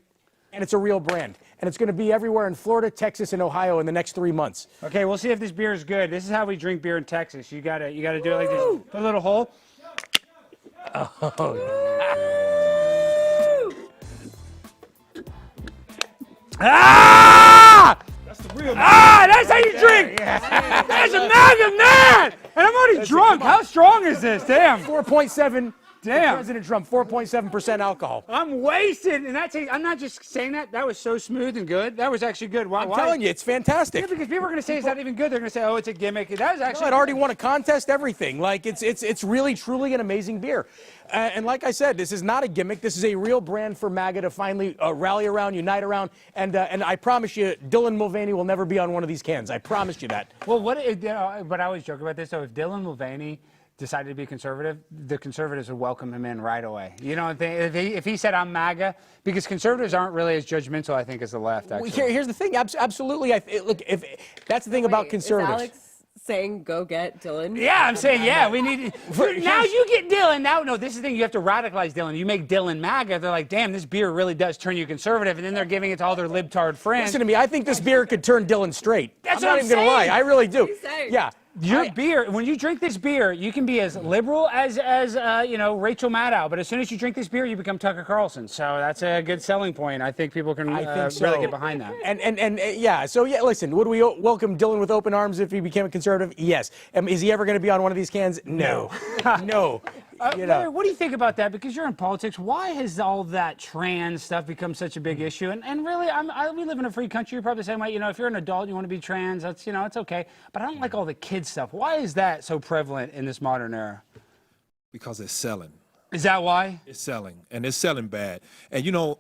[SPEAKER 5] and it's a real brand. And it's going to be everywhere in Florida, Texas, and Ohio in the next 3 months.
[SPEAKER 1] Okay, we'll see if this beer is good. This is how we drink beer in Texas. You gotta do it like this. Put a little hole. Oh. Ah!
[SPEAKER 11] That's the real.
[SPEAKER 1] Ah! That's how you drink. That's a MAGA man. And I'm already drunk. How strong is this? Damn.
[SPEAKER 5] 4.7.
[SPEAKER 1] Damn.
[SPEAKER 5] President Trump, 4.7% alcohol.
[SPEAKER 1] I'm wasted, and I'm not just saying that. That was so smooth and good. That was actually good. Why?
[SPEAKER 5] I'm telling you, it's fantastic.
[SPEAKER 1] Yeah, because people are going to say it's not even good. They're going to say, oh, it's a gimmick. That was actually.
[SPEAKER 5] No, it already won a contest, everything. Like, it's really, truly an amazing beer. And like I said, this is not a gimmick. This is a real brand for MAGA to finally rally around, unite around. And I promise you, Dylan Mulvaney will never be on one of these cans. I promise you that.
[SPEAKER 1] Well, but I always joke about this, though. If Dylan Mulvaney decided to be conservative, the conservatives would welcome him in right away. You know, if he said, I'm MAGA, because conservatives aren't really as judgmental, I think, as the left, actually.
[SPEAKER 5] Here's the thing. Absolutely. Look, if that's the thing about conservatives.
[SPEAKER 9] Is Alex saying go get Dylan?
[SPEAKER 1] Yeah, I'm saying, yeah, we need now you get Dylan. Now, no, this is the thing. You have to radicalize Dylan. You make Dylan MAGA. They're like, damn, this beer really does turn you conservative. And then they're giving it to all their libtard friends.
[SPEAKER 5] Listen to me. I think this beer could turn Dylan straight.
[SPEAKER 1] That's
[SPEAKER 5] I'm
[SPEAKER 1] what
[SPEAKER 5] not
[SPEAKER 1] I'm
[SPEAKER 5] even going to lie.
[SPEAKER 1] saying.
[SPEAKER 5] I really do. Yeah.
[SPEAKER 1] Your beer, when you drink this beer, you can be as liberal as you know, Rachel Maddow, but as soon as you drink this beer, you become Tucker Carlson. So that's a good selling point. I think people can really get behind that.
[SPEAKER 5] And yeah, so yeah, listen, would we welcome Dylan with open arms if he became a conservative? Yes. Is he ever going to be on one of these cans? No. No.
[SPEAKER 1] Larry, what do you think about that? Because you're in politics. Why has all that trans stuff become such a big issue? And really, we live in a free country. You're probably the same way. You know, if you're an adult, you want to be trans. That's, you know, it's okay. But I don't like all the kid stuff. Why is that so prevalent in this modern era?
[SPEAKER 11] Because it's selling.
[SPEAKER 1] Is that why?
[SPEAKER 11] It's selling, and it's selling bad. And you know,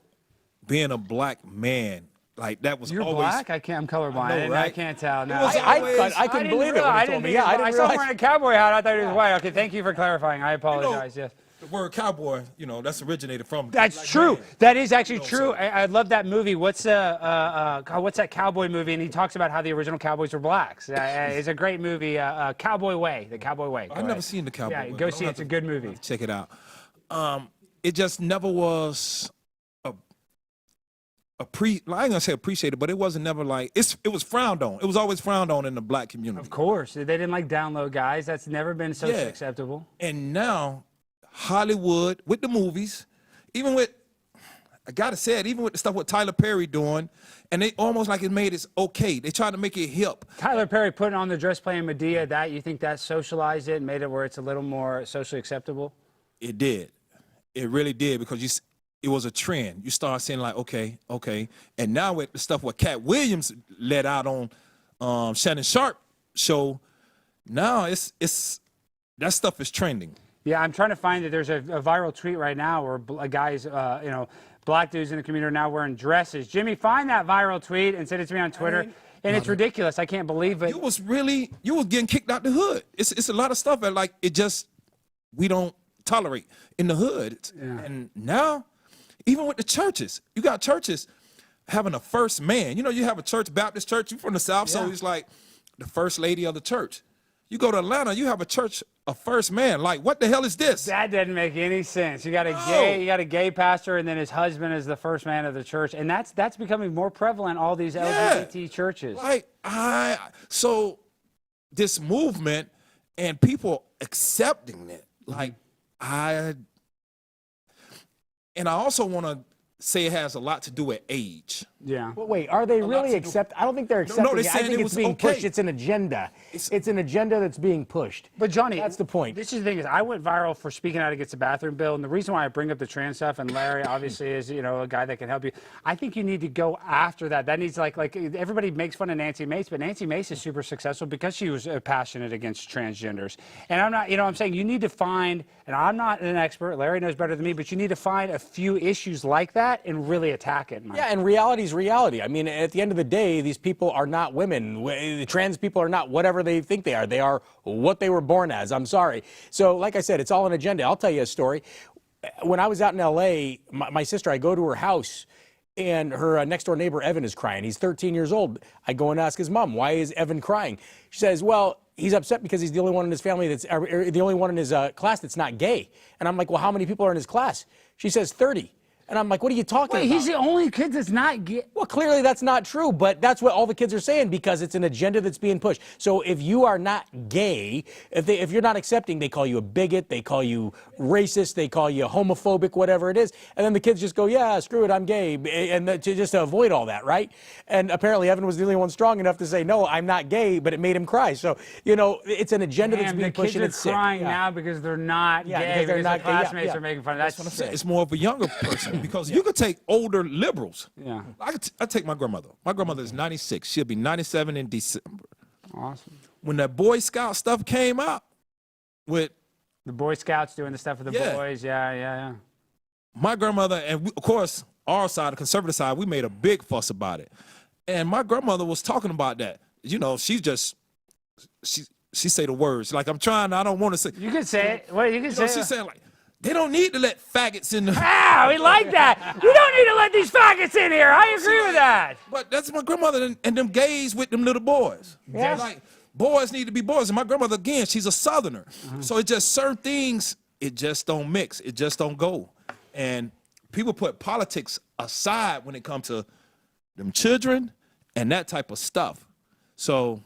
[SPEAKER 11] being a black man, like that was
[SPEAKER 1] You're
[SPEAKER 11] always.
[SPEAKER 1] black? I can't.
[SPEAKER 11] I know, right?
[SPEAKER 1] I can't tell. No.
[SPEAKER 5] I couldn't believe it when he told me. Yeah,
[SPEAKER 1] I saw him wearing a cowboy hat. I thought he was white. Okay, thank you for clarifying. I apologize. Yes.
[SPEAKER 11] The word cowboy, you know, that's originated from.
[SPEAKER 1] That's true. Man. That is actually true. I love that movie. What's that cowboy movie? And he talks about how the original cowboys were blacks. It's a great movie. Cowboy Way. The Cowboy Way.
[SPEAKER 11] I've never seen the Cowboy Way.
[SPEAKER 1] Yeah, go see it. It's a good movie.
[SPEAKER 11] Check it out. It just never was I ain't gonna say appreciated, but it wasn't never like it was frowned on. It was always frowned on in the black community.
[SPEAKER 1] Of course, they didn't like down low guys. That's never been socially acceptable.
[SPEAKER 11] And now Hollywood with the movies, even with I gotta say it, even with the stuff with Tyler Perry doing, and they almost like it made it okay. They tried to make it hip.
[SPEAKER 1] Tyler Perry putting on the dress playing Medea. That you think that socialized it and made it where it's a little more socially acceptable?
[SPEAKER 11] It did. It really did because it was a trend. You start saying like, okay. And now with the stuff what Cat Williams let out on Shannon Sharp show, now it's that stuff is trending.
[SPEAKER 1] Yeah, I'm trying to find that there's a viral tweet right now where guys, black dudes in the community are now wearing dresses. Jimmy, find that viral tweet and send it to me on Twitter. And it's ridiculous. I can't believe it.
[SPEAKER 11] You was getting kicked out the hood. It's a lot of stuff that like we don't tolerate in the hood. Yeah. And now, even with the churches, you got churches having a first man. You know, you have a church, Baptist church, you're from the South, so it's like the first lady of the church. You go to Atlanta, you have a church, a first man. Like, what the hell is this?
[SPEAKER 1] That doesn't make any sense. You got a gay pastor, and then his husband is the first man of the church, and that's becoming more prevalent. All these LGBT churches.
[SPEAKER 11] Like, so this movement and people accepting it, like and I also want to say it has a lot to do with age.
[SPEAKER 1] Yeah.
[SPEAKER 5] Well, wait, are they really accept? I don't think they're accepting
[SPEAKER 11] no,
[SPEAKER 5] it. I think it's being pushed. It's an agenda. It's an agenda that's being pushed.
[SPEAKER 1] But Johnny,
[SPEAKER 5] that's the point.
[SPEAKER 1] This is the thing is, I went viral for speaking out against the bathroom bill, and the reason why I bring up the trans stuff, and Larry obviously is a guy that can help you. I think you need to go after that. That needs like everybody makes fun of Nancy Mace, but Nancy Mace is super successful because she was passionate against transgenders. And I'm not, I'm saying you need to find, and I'm not an expert. Larry knows better than me, but you need to find a few issues like that that and really attack it.
[SPEAKER 5] Yeah, and reality is reality. I mean, at the end of the day, these people are not women. The trans people are not whatever they think they are. They are what they were born as. I'm sorry. So, like I said, it's all an agenda. I'll tell you a story. When I was out in L.A., my sister, I go to her house, and her next door neighbor, Evan, is crying. He's 13 years old. I go and ask his mom, why is Evan crying? She says, well, he's upset because he's the only one in his family that's, the only one in his class that's not gay. And I'm like, well, how many people are in his class? She says 30. And I'm like, what are you talking about?
[SPEAKER 1] He's the only kid that's not gay.
[SPEAKER 5] Well, clearly that's not true, but that's what all the kids are saying because it's an agenda that's being pushed. So if you are not gay, if you're not accepting, they call you a bigot, they call you racist, they call you homophobic, whatever it is. And then the kids just go, yeah, screw it, I'm gay. And just to avoid all that, right? And apparently Evan was the only one strong enough to say, no, I'm not gay, but it made him cry. So, you know, it's an agenda that's being pushed and it's sick.
[SPEAKER 1] The kids are crying now because they're not gay, because their classmates are making fun of that.
[SPEAKER 11] That's what I'm saying. It's more of a younger person because you could take older liberals.
[SPEAKER 1] Yeah.
[SPEAKER 11] I take my grandmother. My grandmother is 96. She'll be 97 in December.
[SPEAKER 1] Awesome.
[SPEAKER 11] When that Boy Scout stuff came out with
[SPEAKER 1] the Boy Scouts doing the stuff with the boys, yeah.
[SPEAKER 11] My grandmother, and of course, our side, the conservative side, we made a big fuss about it. And my grandmother was talking about that. You know, she say the words. Like, I'm trying, I don't want to say.
[SPEAKER 1] You can say it. Well, you can say it.
[SPEAKER 11] She's saying, like, they don't need to let faggots in the...
[SPEAKER 1] Ah, we like that. We don't need to let these faggots in here. I agree with that.
[SPEAKER 11] But that's my grandmother and them gays with them little boys.
[SPEAKER 1] Yes.
[SPEAKER 11] Like, boys need to be boys. And my grandmother, again, she's a Southerner. So it just, certain things, it just don't mix. It just don't go. And people put politics aside when it comes to them children and that type of stuff. So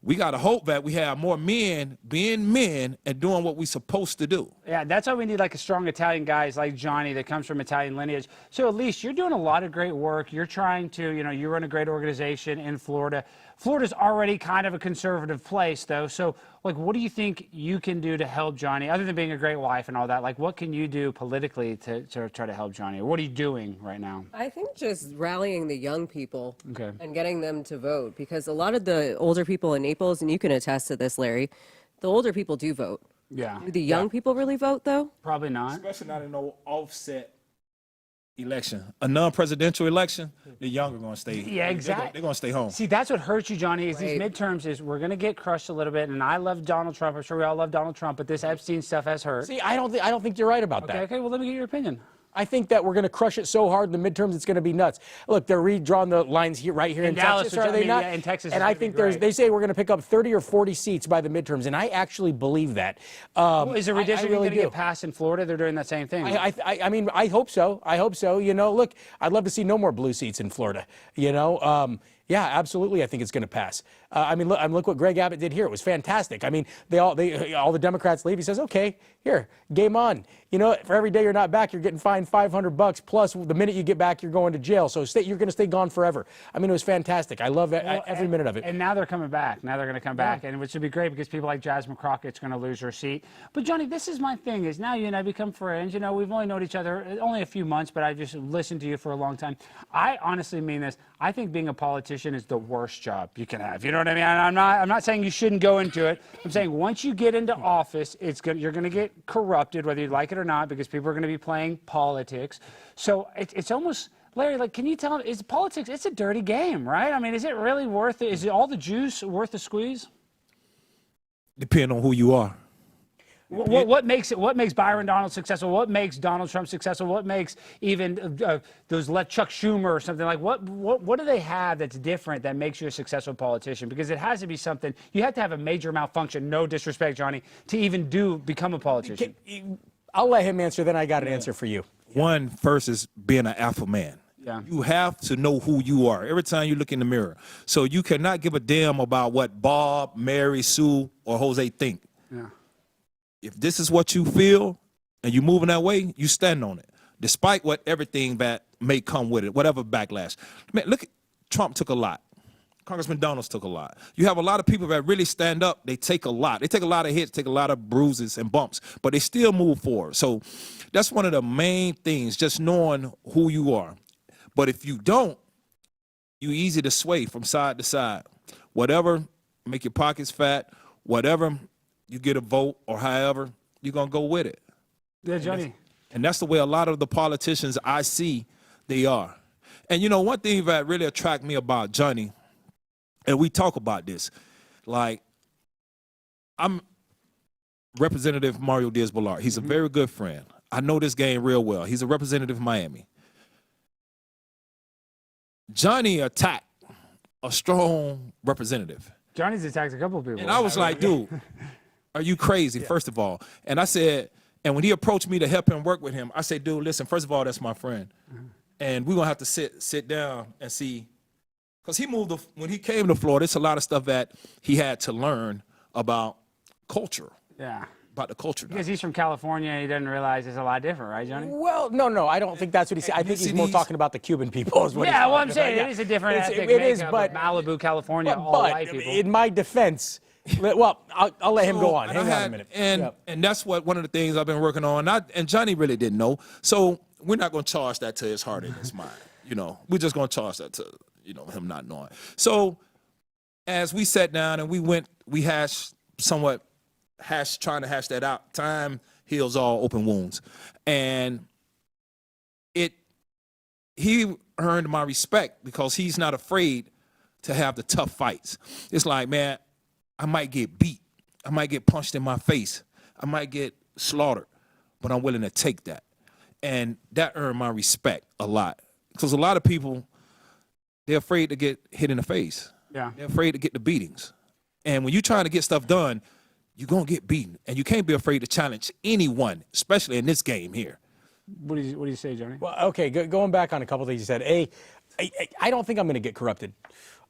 [SPEAKER 11] we got to hope that we have more men being men and doing what we're supposed to do.
[SPEAKER 1] Yeah, that's why we need like a strong Italian guys like Johnny that comes from Italian lineage. So at least you're doing a lot of great work. You're trying to, you know, you run a great organization in Florida. Florida's already kind of a conservative place, though. So, like, what do you think you can do to help Johnny, other than being a great wife and all that? Like, what can you do politically to try to help Johnny? What are you doing right now?
[SPEAKER 9] I think just rallying the young people and getting them to vote, because a lot of the older people in Naples, and you can attest to this, Larry, the older people do vote.
[SPEAKER 1] Yeah.
[SPEAKER 9] Do the young people really vote, though?
[SPEAKER 1] Probably not.
[SPEAKER 11] Especially not in no offset election. A non-presidential election, the younger are going to stay.
[SPEAKER 1] Yeah, exactly.
[SPEAKER 11] They're going to stay home.
[SPEAKER 1] See, that's what hurts you, Johnny, is these midterms is we're going to get crushed a little bit. And I love Donald Trump. I'm sure we all love Donald Trump, but this Epstein stuff has hurt.
[SPEAKER 5] See, I don't think you're right about that.
[SPEAKER 1] Okay, well, let me get your opinion.
[SPEAKER 5] I think that we're going to crush it so hard in the midterms, it's going to be nuts. Look, they're redrawing the lines here, right here in
[SPEAKER 1] Dallas,
[SPEAKER 5] Texas, are they not?
[SPEAKER 1] Yeah, in Texas.
[SPEAKER 5] And I think they say we're going to pick up 30 or 40 seats by the midterms, and I actually believe that.
[SPEAKER 1] Is the redistricting
[SPEAKER 5] really
[SPEAKER 1] going to get passed in Florida? They're doing that same thing.
[SPEAKER 5] I mean, I hope so. I hope so. You know, look, I'd love to see no more blue seats in Florida. You know, yeah, absolutely. I think it's going to pass. I mean, look what Greg Abbott did here. It was fantastic. I mean, all the Democrats leave. He says, okay, here, game on. You know, for every day you're not back, you're getting fined $500 plus. The minute you get back, you're going to jail. So you're going to stay gone forever. I mean, it was fantastic. I love every minute of it.
[SPEAKER 1] And now they're coming back. Now they're going to come back, and which would be great because people like Jasmine Crockett's going to lose her seat. But Johnny, this is my thing: is now you and I become friends. You know, we've only known each other only a few months, but I've just listened to you for a long time. I honestly mean this. I think being a politician is the worst job you can have. You know what I mean? I'm not saying you shouldn't go into it. I'm saying once you get into office, you're going to get corrupted, whether you like it or not, because people are going to be playing politics. So it's almost, Larry, like, can you tell me, is politics, it's a dirty game, right? I mean, is it really worth it? Is it all the juice worth the squeeze?
[SPEAKER 11] Depending on who you are.
[SPEAKER 1] What makes Byron Donald successful? What makes Donald Trump successful? What makes even Chuck Schumer or something like what do they have that's different that makes you a successful politician? Because it has to be something. You have to have a major malfunction. No disrespect, Johnny, to even become a politician.
[SPEAKER 5] I'll let him answer. Then I got an answer for you.
[SPEAKER 11] One first is being an alpha man.
[SPEAKER 1] Yeah.
[SPEAKER 11] You have to know who you are every time you look in the mirror. So you cannot give a damn about what Bob, Mary, Sue, or Jose think.
[SPEAKER 1] Yeah.
[SPEAKER 11] If this is what you feel and you're moving that way, you stand on it, despite everything that may come with it, whatever backlash. Man, look, Trump took a lot. Congressman Donalds took a lot. You have a lot of people that really stand up. They take a lot. They take a lot of hits, take a lot of bruises and bumps, but they still move forward. So that's one of the main things, just knowing who you are. But if you don't, you're easy to sway from side to side. Whatever, make your pockets fat, whatever, you get a vote or however, you're going to go with it.
[SPEAKER 1] Yeah, Johnny.
[SPEAKER 11] And that's the way a lot of the politicians I see They are. And you know, one thing that really attracted me about Johnny, and we talk about this, like, I'm Representative Mario Diaz-Balart. He's a very good friend. I know this game real well. He's a representative of Miami. Johnny attacked a strong representative.
[SPEAKER 1] Johnny's attacked a couple of people.
[SPEAKER 11] And I was like, dude, are you crazy, first of all? And I said, and when he approached me to help him work with him, I said, dude, listen, first of all, that's my friend. And we're going to have to sit down and see. Because when he came to Florida, it's a lot of stuff that he had to learn about culture.
[SPEAKER 1] Yeah.
[SPEAKER 11] About the culture.
[SPEAKER 1] Because he's from California and he doesn't realize it's a lot different, right, Johnny?
[SPEAKER 5] Well, no, I don't think that's what he said. I think he's more talking about the Cuban people. Is what
[SPEAKER 1] Yeah,
[SPEAKER 5] he's
[SPEAKER 1] well, I'm
[SPEAKER 5] talking
[SPEAKER 1] saying
[SPEAKER 5] about.
[SPEAKER 1] it is a different ethnic
[SPEAKER 5] it is,
[SPEAKER 1] makeup
[SPEAKER 5] but
[SPEAKER 1] of Malibu, California, all
[SPEAKER 5] but
[SPEAKER 1] white people.
[SPEAKER 5] in my defense, well, I'll let him go on. Hang on a minute.
[SPEAKER 11] And that's one of the things I've been working on. And Johnny really didn't know. So we're not going to charge that to his heart and his mind. You know, we're just going to charge that to, you know, him not knowing. So as we sat down and we hashed trying to hash that out. Time heals all open wounds. And he earned my respect because he's not afraid to have the tough fights. It's like, man, I might get beat. I might get punched in my face. I might get slaughtered, but I'm willing to take that. And that earned my respect a lot. Because a lot of people, they're afraid to get hit in the face.
[SPEAKER 1] Yeah.
[SPEAKER 11] They're afraid to get the beatings. And when you're trying to get stuff done, you're going to get beaten. And you can't be afraid to challenge anyone, especially in this game here.
[SPEAKER 1] What do you say, Johnny?
[SPEAKER 5] Well, okay, going back on a couple of things you said. I don't think I'm going to get corrupted.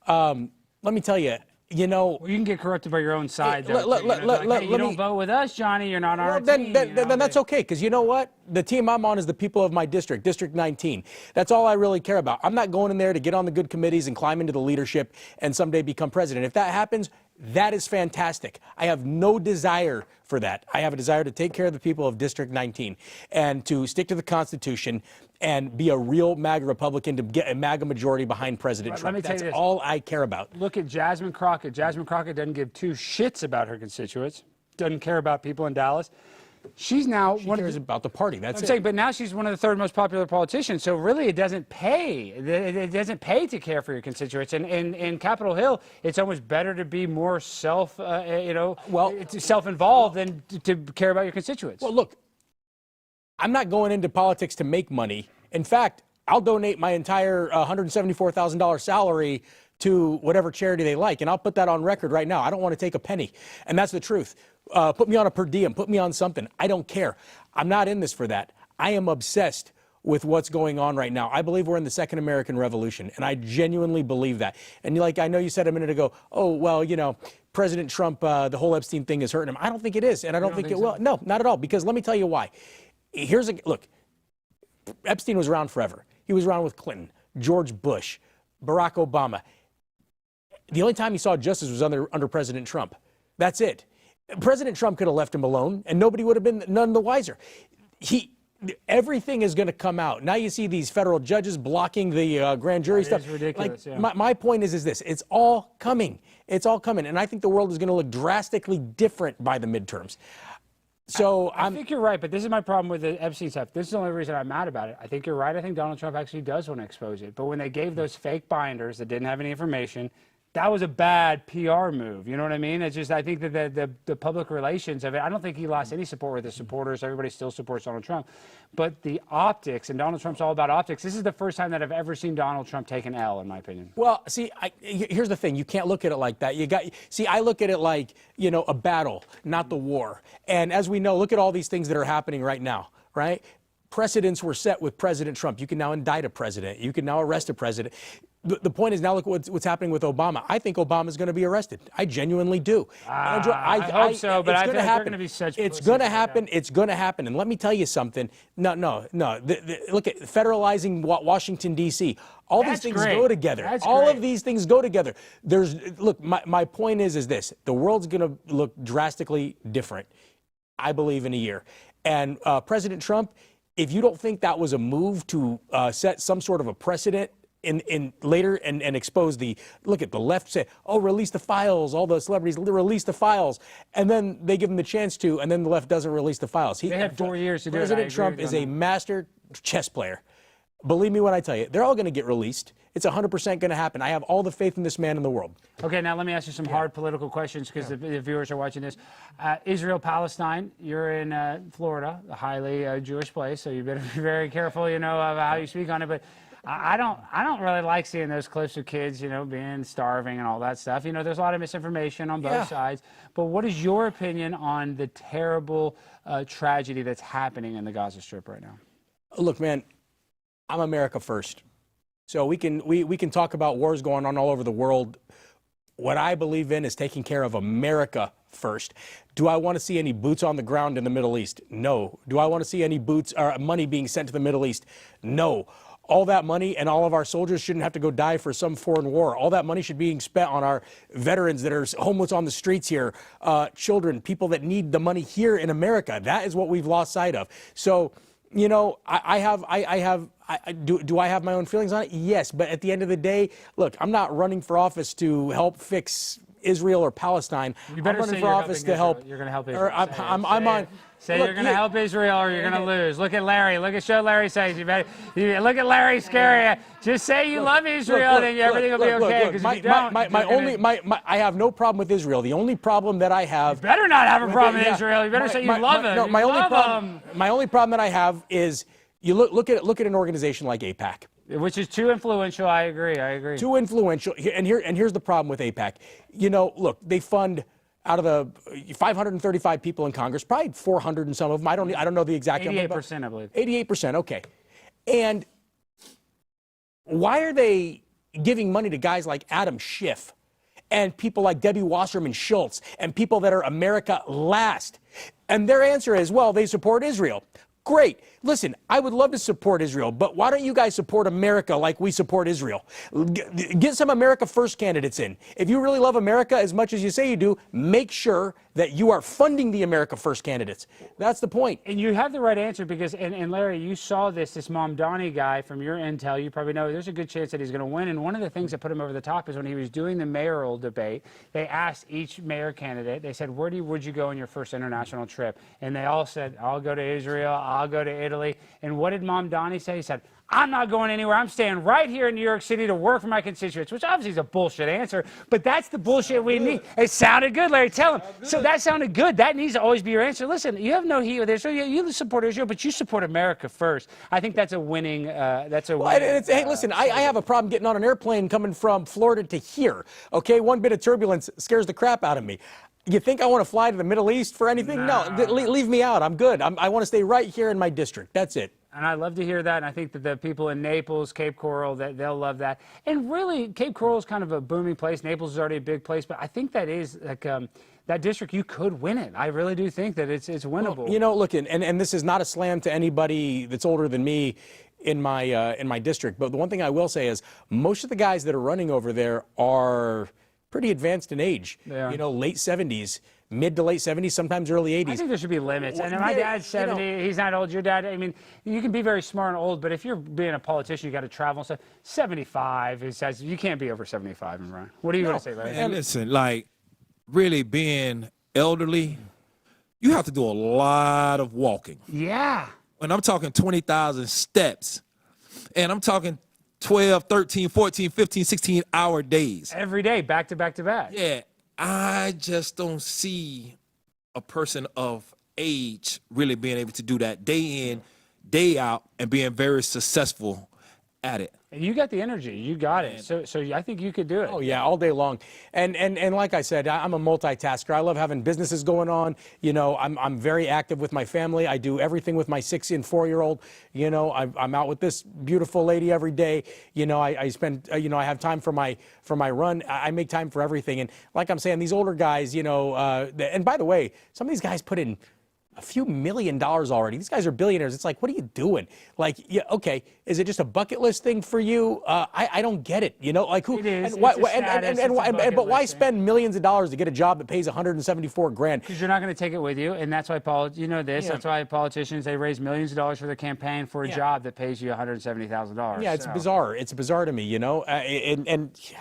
[SPEAKER 5] Let me tell you, you know.
[SPEAKER 1] Well, you can get corrupted by your own side.
[SPEAKER 5] You
[SPEAKER 1] don't vote with us, Johnny. You're not on our team.
[SPEAKER 5] Then that's okay, because you know what? The team I'm on is the people of my district, District 19. That's all I really care about. I'm not going in there to get on the good committees and climb into the leadership and someday become president. If that happens, that is fantastic. I have no desire for that. I have a desire to take care of the people of District 19 and to stick to the Constitution and be a real MAGA Republican to get a MAGA majority behind President Trump. That's all I care about.
[SPEAKER 1] Look at Jasmine Crockett. Jasmine Crockett doesn't give two shits about her constituents. Doesn't care about people in Dallas. She's now
[SPEAKER 5] She cares about the party. That's it.
[SPEAKER 1] saying, but now she's one of the third most popular politicians. So really, it doesn't pay. It doesn't pay to care for your constituents. And in Capitol Hill, it's almost better to be more self-involved than to care about your constituents.
[SPEAKER 5] Well, look, I'm not going into politics to make money. In fact, I'll donate my entire $174,000 salary to whatever charity they like, and I'll put that on record right now. I don't want to take a penny, and that's the truth. Put me on a per diem, put me on something. I don't care. I'm not in this for that. I am obsessed with what's going on right now. I believe we're in the second American Revolution, and I genuinely believe that. And like I know you said a minute ago, oh, well, you know, President Trump, the whole Epstein thing is hurting him. I don't think it is, and I don't think it will. No, not at all, because let me tell you why. Look, Epstein was around forever. He was around with Clinton, George Bush, Barack Obama. The only time he saw justice was under President Trump. That's it. President Trump could have left him alone, and nobody would have been none the wiser. Everything is going to come out. Now you see these federal judges blocking the grand jury stuff.
[SPEAKER 1] It's ridiculous.
[SPEAKER 5] Like, my point is this: it's all coming. It's all coming, and I think the world is going to look drastically different by the midterms. So
[SPEAKER 1] I think you're right, but this is my problem with the Epstein stuff. This is the only reason I'm mad about it. I think you're right. I think Donald Trump actually does want to expose it. But when they gave those fake binders that didn't have any information, that was a bad PR move. You know what I mean? It's just, I think that the public relations of it, I don't think he lost any support with his supporters. Everybody still supports Donald Trump. But the optics, and Donald Trump's all about optics. This is the first time that I've ever seen Donald Trump take an L, in my opinion.
[SPEAKER 5] Well, see, here's the thing. You can't look at it like that. I look at it like, you know, a battle, not the war. And as we know, look at all these things that are happening right now, right? Precedents were set with President Trump. You can now indict a president. You can now arrest a president. The point is now look what's happening with Obama. I think Obama's going to be arrested. I genuinely do.
[SPEAKER 1] I hope so, but I think they're going to be such
[SPEAKER 5] It's going to happen. It's going to happen. And let me tell you something. No. Look at federalizing Washington, D.C. All these things go together. All of these things go together. Look, my point is this. The world's going to look drastically different, I believe, in a year. And President Trump, if you don't think that was a move to set some sort of a precedent in later and expose look at the left say, oh, release the files, all the celebrities release the files, and then they give them the chance to, and then the left doesn't release the files.
[SPEAKER 1] They had 4 years to do it.
[SPEAKER 5] President Trump is a master chess player. believe me when I tell you, they're all going to get released. It's 100% going to happen. I have all the faith in this man in the world.
[SPEAKER 1] Okay, now let me ask you some hard political questions because the viewers are watching this. Israel, Palestine, you're in Florida, a highly Jewish place, so you better be very careful, of how you speak on it. But I don't really like seeing those clips of kids, being starving and all that stuff. There's a lot of misinformation on both sides. But what is your opinion on the terrible tragedy that's happening in the Gaza Strip right now?
[SPEAKER 5] Look, man, I'm America first. So we can talk about wars going on all over the world. What I believe in is taking care of America first. Do I want to see any boots on the ground in the Middle East? No. Do I want to see any boots or money being sent to the Middle East? No. All that money and all of our soldiers shouldn't have to go die for some foreign war. All that money should be being spent on our veterans that are homeless on the streets here, children, people that need the money here in America. That is what we've lost sight of. So, do I have my own feelings on it? Yes, but at the end of the day, look, I'm not running for office to help fix Israel or Palestine.
[SPEAKER 1] You better
[SPEAKER 5] I'm running for office to help.
[SPEAKER 1] You're going to help Israel.
[SPEAKER 5] Say
[SPEAKER 1] you're going to help Israel or you're going to lose. Look at Larry. Show Larry says you better. Look at Larry scary. Just say you love Israel, then everything will be okay. Because if you don't,
[SPEAKER 5] I have no problem with Israel. The only problem that I have.
[SPEAKER 1] You better not have a problem with Israel. You better say you love him.
[SPEAKER 5] No, my only problem that I have is you look at an organization like AIPAC.
[SPEAKER 1] Which is too influential. I agree.
[SPEAKER 5] Too influential. And here's the problem with AIPAC. Look, they fund out of the 535 people in Congress, probably 400 and some of them. I don't know the exact number.
[SPEAKER 1] 88%, I believe.
[SPEAKER 5] 88%. Okay. And why are they giving money to guys like Adam Schiff and people like Debbie Wasserman Schultz and people that are America last? And their answer is, well, they support Israel. Great. Listen, I would love to support Israel, but why don't you guys support America like we support Israel? Get some America First candidates in. If you really love America as much as you say you do, make sure that you are funding the America First candidates. That's the point.
[SPEAKER 1] And you have the right answer because, and Larry, you saw this Mamdani guy from your intel. You probably know there's a good chance that he's going to win. And one of the things that put him over the top is when he was doing the mayoral debate, they asked each mayor candidate, they said, would you go on your first international trip? And they all said, I'll go to Israel, I'll go to Italy. And what did Mamdani say? He said, I'm not going anywhere. I'm staying right here in New York City to work for my constituents, which obviously is a bullshit answer, but that's the bullshit we need. It sounded good, Larry. Tell him. So that sounded good. That needs to always be your answer. Listen, you have no heat with Israel. You support Israel, but you support America first. I think that's a winning.
[SPEAKER 5] Hey, listen, I have a problem getting on an airplane coming from Florida to here. Okay, one bit of turbulence scares the crap out of me. You think I want to fly to the Middle East for anything? No, leave me out. I'm good. I want to stay right here in my district. That's it.
[SPEAKER 1] And I love to hear that. And I think that the people in Naples, Cape Coral, they'll love that. And really, Cape Coral is kind of a booming place. Naples is already a big place. But I think that is like that district, you could win it. I really do think that it's winnable.
[SPEAKER 5] Well, look, and this is not a slam to anybody that's older than me in my district. But the one thing I will say is most of the guys that are running over there are pretty advanced in age.
[SPEAKER 1] Yeah.
[SPEAKER 5] Late 70s, mid to late 70s, sometimes early 80s.
[SPEAKER 1] I think there should be limits. And my dad's 70. He's not old. Your dad, I mean, you can be very smart and old, but if you're being a politician, you got to travel and stuff. 75, it says you can't be over 75 and run. What are you going to say, Larry?
[SPEAKER 11] And listen, like really being elderly, you have to do a lot of walking.
[SPEAKER 1] Yeah.
[SPEAKER 11] And I'm talking 20,000 steps. And I'm talking 12, 13, 14, 15, 16-hour days.
[SPEAKER 1] Every day, back to back to back.
[SPEAKER 11] Yeah, I just don't see a person of age really being able to do that day in, day out, and being very successful at it.
[SPEAKER 1] And you got the energy. You got it. So I think you could do it.
[SPEAKER 5] Oh, yeah, all day long. And like I said, I'm a multitasker. I love having businesses going on. I'm very active with my family. I do everything with my 6 and 4-year-old. I'm out with this beautiful lady every day. I spend, I have time for my run. I make time for everything. And like I'm saying, these older guys, and by the way, some of these guys put in a few $1 million already. These guys are billionaires. It's like, what are you doing? Like, yeah, okay, is it just a bucket list thing for you? I don't get it. Like who?
[SPEAKER 1] It is.
[SPEAKER 5] But why spend millions of dollars to get a job that pays $174,000?
[SPEAKER 1] Because you're not going to take it with you, and that's why That's why politicians they raise millions of dollars for their campaign for a job that pays you $170,000.
[SPEAKER 5] Yeah, it's bizarre. It's bizarre to me,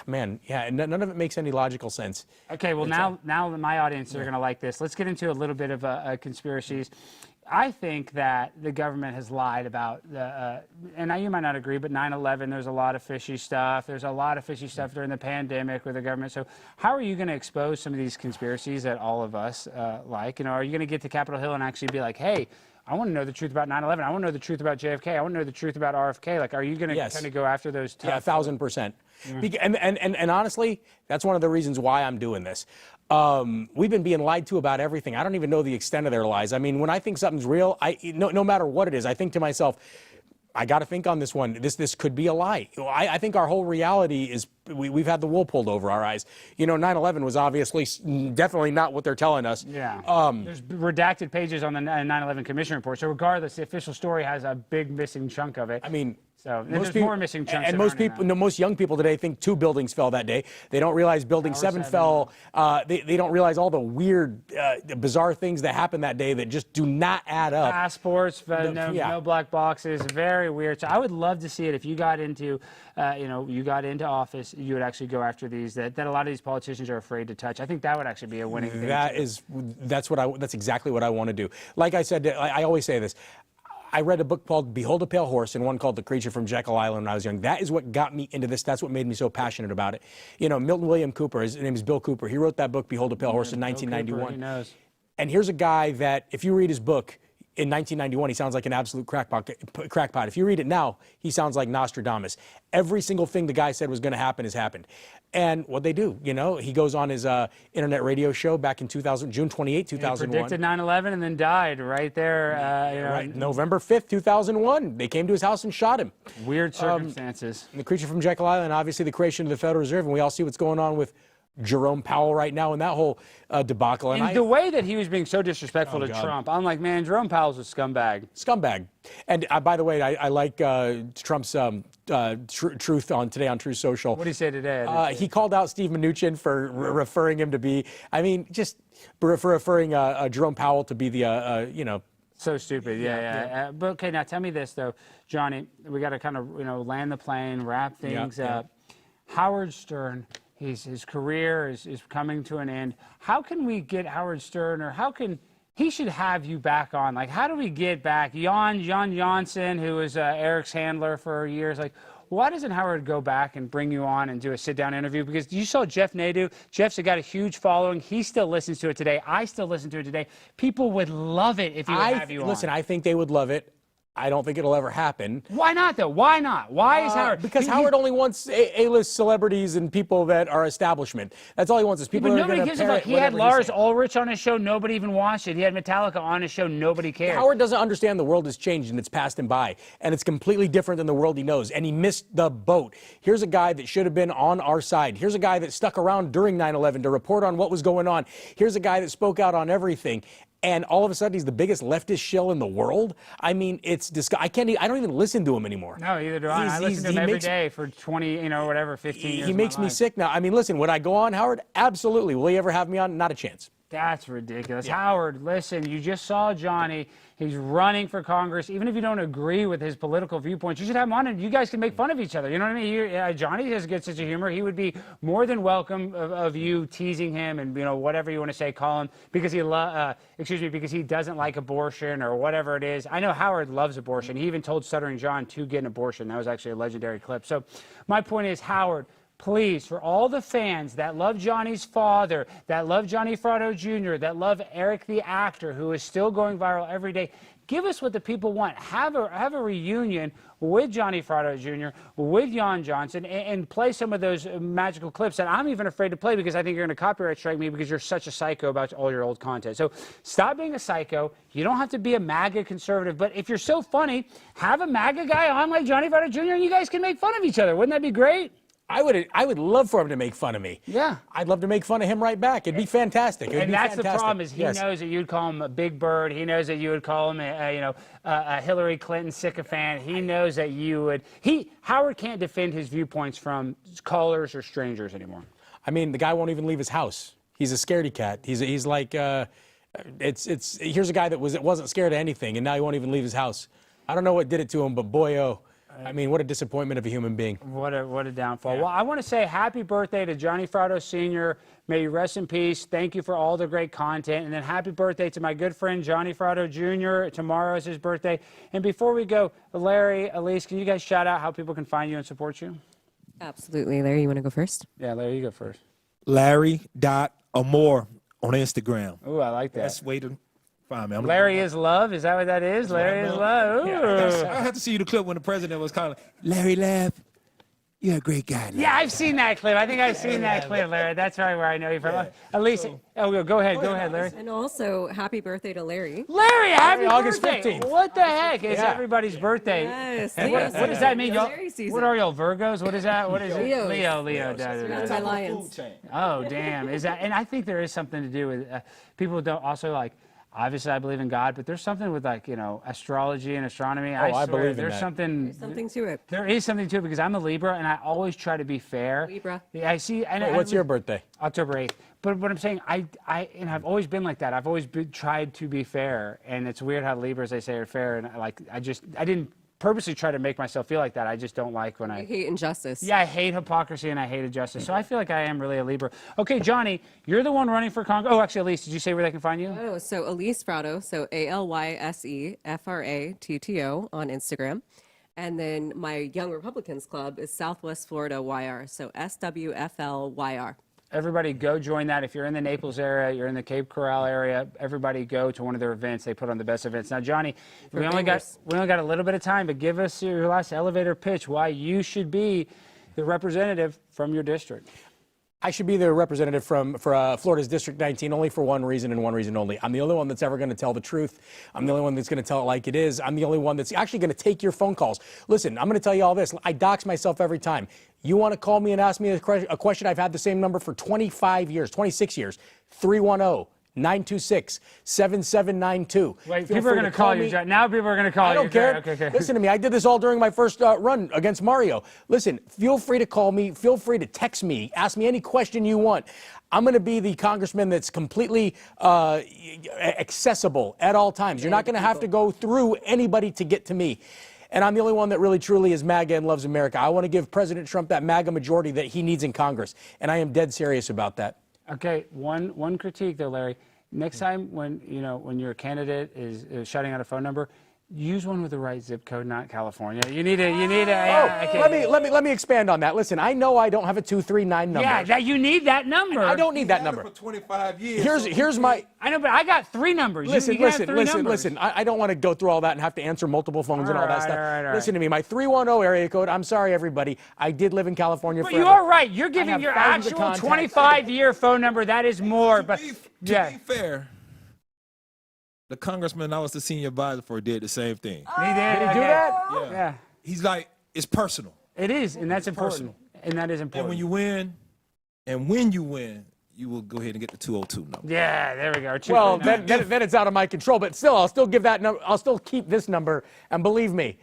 [SPEAKER 5] man, none of it makes any logical sense.
[SPEAKER 1] Okay, well now my audience are going to like this. Let's get into a little bit of conspiracies. I think that the government has lied about the, and now you might not agree, but 9/11, there's a lot of fishy stuff. There's a lot of fishy stuff during the pandemic with the government. So how are you going to expose some of these conspiracies that all of us like? You know, are you going to get to Capitol Hill and actually be like, hey, I want to know the truth about 9/11. I want to know the truth about JFK. I want to know the truth about RFK. Like, are you going to kind of go after those tough?
[SPEAKER 5] Yeah, 1,000%. And honestly, that's one of the reasons why I'm doing this. We've been being lied to about everything. I don't even know the extent of their lies. I mean, when I think something's real, no matter what it is, I think to myself, I got to think on this one. This could be a lie. I think our whole reality is we've had the wool pulled over our eyes. You know, 9/11 was obviously definitely not what they're telling us.
[SPEAKER 1] Yeah. There's redacted pages on the 9/11 Commission report. So regardless, the official story has a big missing chunk of it.
[SPEAKER 5] I mean,
[SPEAKER 1] so there's more missing chunks.
[SPEAKER 5] And most people, most young people today think 2 buildings fell that day. They don't realize Building 7 fell. They don't realize all the weird, bizarre things that happened that day that just do not add up.
[SPEAKER 1] Passports, no black boxes, very weird. So I would love to see it if you got into, you got into office, you would actually go after these that a lot of these politicians are afraid to touch. I think that would actually be a winning thing.
[SPEAKER 5] That's exactly what I want to do. Like I said, I always say this. I read a book called Behold a Pale Horse and one called The Creature from Jekyll Island when I was young. That is what got me into this. That's what made me so passionate about it. You know, Milton William Cooper, his name is Bill Cooper. He wrote that book, Behold a Pale Horse, in 1991.
[SPEAKER 1] Cooper, he knows.
[SPEAKER 5] And here's a guy that, if you read his book, in 1991, he sounds like an absolute crackpot. If you read it now, he sounds like Nostradamus. Every single thing the guy said was going to happen has happened. And what they do, you know, he goes on his internet radio show back in June 28, 2001.
[SPEAKER 1] He predicted 9/11 and then died right there.
[SPEAKER 5] Right, November 5th, 2001. They came to his house and shot him.
[SPEAKER 1] Weird circumstances.
[SPEAKER 5] The Creature from Jekyll Island, obviously the creation of the Federal Reserve, and we all see what's going on with Jerome Powell right now and that whole debacle.
[SPEAKER 1] And the way that he was being so disrespectful to Trump, I'm like, man, Jerome Powell's a scumbag.
[SPEAKER 5] Scumbag. And by the way, I like Trump's truth on today on Truth Social.
[SPEAKER 1] What did he say today?
[SPEAKER 5] He called out Steve Mnuchin for referring him to be, just for referring Jerome Powell to be the,
[SPEAKER 1] So stupid, yeah. But okay, now tell me this though, Johnny. We got to kind of land the plane, wrap things up. Howard Stern. His career is coming to an end. How can we get Howard Stern, or he should have you back on? Like, how do we get back Jan Johnson, who was Eric's handler for years? Like, why doesn't Howard go back and bring you on and do a sit-down interview? Because you saw Jeff Nadu. Jeff's got a huge following. He still listens to it today. I still listen to it today. People would love it if he would have you on.
[SPEAKER 5] Listen, I think they would love it. I don't think it'll ever happen.
[SPEAKER 1] Why not, though? Why not? Why is Howard?
[SPEAKER 5] Because Howard only wants A-list celebrities and people that are establishment. That's all he wants is people that are going to
[SPEAKER 1] gives a fuck. He had Lars Ulrich on his show. Nobody even watched it. He had Metallica on his show. Nobody cared.
[SPEAKER 5] Howard doesn't understand the world has changed and it's passed him by. And it's completely different than the world he knows. And he missed the boat. Here's a guy that should have been on our side. Here's a guy that stuck around during 9/11 to report on what was going on. Here's a guy that spoke out on everything. And all of a sudden, he's the biggest leftist shill in the world. I mean, it's disgusting. I don't even listen to him anymore.
[SPEAKER 1] No, either do I. I listen to him every day for 20, 15 years.
[SPEAKER 5] He makes me sick now. I mean, listen, would I go on, Howard? Absolutely. Will he ever have me on? Not a chance.
[SPEAKER 1] That's ridiculous. Yeah. Howard, listen, you just saw Johnny. He's running for Congress. Even if you don't agree with his political viewpoints, you should have him on and you guys can make fun of each other. You know what I mean? Johnny has good sense of humor. He would be more than welcome of you teasing him and, whatever you want to say, call him because because he doesn't like abortion or whatever it is. I know Howard loves abortion. He even told Stuttering John to get an abortion. That was actually a legendary clip. So my point is, Howard, please, for all the fans that love Johnny's father, that love Johnny Fratto Jr., that love Eric the actor, who is still going viral every day, give us what the people want. Have a reunion with Johnny Fratto Jr., with Jan Johnson, and play some of those magical clips that I'm even afraid to play because I think you're going to copyright strike me because you're such a psycho about all your old content. So stop being a psycho. You don't have to be a MAGA conservative, but if you're so funny, have a MAGA guy on like Johnny Fratto Jr., and you guys can make fun of each other. Wouldn't that be great?
[SPEAKER 5] I would love for him to make fun of me.
[SPEAKER 1] Yeah.
[SPEAKER 5] I'd love to make fun of him right back. It'd be fantastic.
[SPEAKER 1] That's the problem is he knows that you'd call him a big bird. He knows that you would call him a Hillary Clinton sycophant. He knows that you would. Howard can't defend his viewpoints from callers or strangers anymore.
[SPEAKER 5] I mean, the guy won't even leave his house. He's a scaredy cat. He's like here's a guy that wasn't scared of anything and now he won't even leave his house. I don't know what did it to him, but boy, oh. I mean, what a disappointment of a human being.
[SPEAKER 1] What a downfall. Well, I want to say happy birthday to Johnny Fratto Sr. May you rest in peace. Thank you for all the great content. And then happy birthday to my good friend Johnny Fratto Jr. Tomorrow is his birthday. And before we go, Larry, Elise, can you guys shout out how people can find you and support you?
[SPEAKER 9] Absolutely. Larry, you want to go first?
[SPEAKER 1] Yeah, Larry, you go first.
[SPEAKER 11] Larry.Amore on Instagram.
[SPEAKER 1] Ooh, I like that.
[SPEAKER 11] Best way to find me.
[SPEAKER 1] Larry is love? Is that what that is? Larry is love? Ooh.
[SPEAKER 11] Yeah, I have to see you the clip when the president was calling Larry Laugh. You're a great guy. Larry.
[SPEAKER 1] Yeah, I've seen that clip. I think I've seen that clip, Larry. That's right where I know you from.
[SPEAKER 11] Yeah.
[SPEAKER 1] At least, go ahead, Larry.
[SPEAKER 9] And also, happy birthday to Larry.
[SPEAKER 1] Larry, happy
[SPEAKER 5] August
[SPEAKER 1] birthday.
[SPEAKER 5] 15th.
[SPEAKER 1] what the heck? It's everybody's birthday.
[SPEAKER 9] Yes.
[SPEAKER 1] What does that mean? Y'all,
[SPEAKER 9] Larry season.
[SPEAKER 1] what are y'all, Virgos? What is that? What is it?
[SPEAKER 9] Leos.
[SPEAKER 1] Leo.
[SPEAKER 9] Surrounded by lions.
[SPEAKER 1] Oh, damn. Is that? And I think there is something to do with people don't also like. Obviously, I believe in God, but there's something with astrology and astronomy.
[SPEAKER 5] I
[SPEAKER 1] swear,
[SPEAKER 5] believe in
[SPEAKER 1] there's
[SPEAKER 5] that.
[SPEAKER 1] something.
[SPEAKER 9] There's something to it.
[SPEAKER 1] There is something to it because I'm a Libra and I always try to be fair.
[SPEAKER 9] Libra.
[SPEAKER 1] Yeah, I see. And
[SPEAKER 5] What's your birthday?
[SPEAKER 1] October 8th. But what I'm saying, I've always been like that. I've always tried to be fair, and it's weird how Libras they say are fair, and I didn't purposely try to make myself feel like that. I just don't like when
[SPEAKER 9] I hate injustice.
[SPEAKER 1] Yeah, I hate hypocrisy and I hate injustice. So I feel like I am really a Libra. Okay, Johnny, you're the one running for Congress. Oh, actually, Elise, did you say where they can find you?
[SPEAKER 9] Oh, so Alex Fratto, so ALYSEFRATTO on Instagram. And then my Young Republicans Club is Southwest Florida YR, so SWFLYR.
[SPEAKER 1] Everybody go join that. If you're in the Naples area, you're in the Cape Coral area, everybody go to one of their events. They put on the best events. Now, Johnny, we only got a little bit of time, but give us your last elevator pitch why you should be the representative from your district.
[SPEAKER 5] I should be the representative for Florida's District 19 only for one reason and one reason only. I'm the only one that's ever going to tell the truth. I'm the only one that's going to tell it like it is. I'm the only one that's actually going to take your phone calls. Listen, I'm going to tell you all this. I dox myself every time. You want to call me and ask me a question? I've had the same number for 26 years. 310-926-7792.
[SPEAKER 1] Wait, people are going to call you. Now people are going to call you.
[SPEAKER 5] I don't care.
[SPEAKER 1] Okay.
[SPEAKER 5] Listen to me. I did this all during my first run against Mario. Listen, feel free to call me. Feel free to text me. Ask me any question you want. I'm going to be the congressman that's completely accessible at all times. You're not going to have to go through anybody to get to me. And I'm the only one that really truly is MAGA and loves America. I want to give President Trump that MAGA majority that he needs in Congress. And I am dead serious about that.
[SPEAKER 1] Okay, one critique though, Larry. Next time when your candidate is shouting out a phone number, use one with the right zip code, not California. You need a.
[SPEAKER 5] Let me expand on that. Listen, I know I don't have a 239 number.
[SPEAKER 1] Yeah, you need that number.
[SPEAKER 5] I don't need that number.
[SPEAKER 11] For 25 years.
[SPEAKER 5] Here's my.
[SPEAKER 1] I know, but I got 3 numbers.
[SPEAKER 5] Listen.
[SPEAKER 1] Listen.
[SPEAKER 5] I don't want to go through all that and have to answer multiple phones and all that stuff.
[SPEAKER 1] All right.
[SPEAKER 5] Listen to me. My 310 area code. I'm sorry, everybody. I did live in California
[SPEAKER 1] But
[SPEAKER 5] forever.
[SPEAKER 1] you are right. You're giving your
[SPEAKER 5] thousands of
[SPEAKER 1] actual
[SPEAKER 5] contacts.
[SPEAKER 1] 25-year phone number. That is more.
[SPEAKER 11] To be fair, the congressman I was the senior advisor for did the same thing.
[SPEAKER 1] He did.
[SPEAKER 5] Did he do that?
[SPEAKER 1] Yeah.
[SPEAKER 11] He's like, it's personal.
[SPEAKER 1] It is, and that's important.
[SPEAKER 11] Personal.
[SPEAKER 1] And that is important.
[SPEAKER 11] And when you win, you will go ahead and get the 202 number.
[SPEAKER 1] Yeah, there we go.
[SPEAKER 5] Well, then it's out of my control. But still, I'll still give that number. I'll still keep this number. And believe me,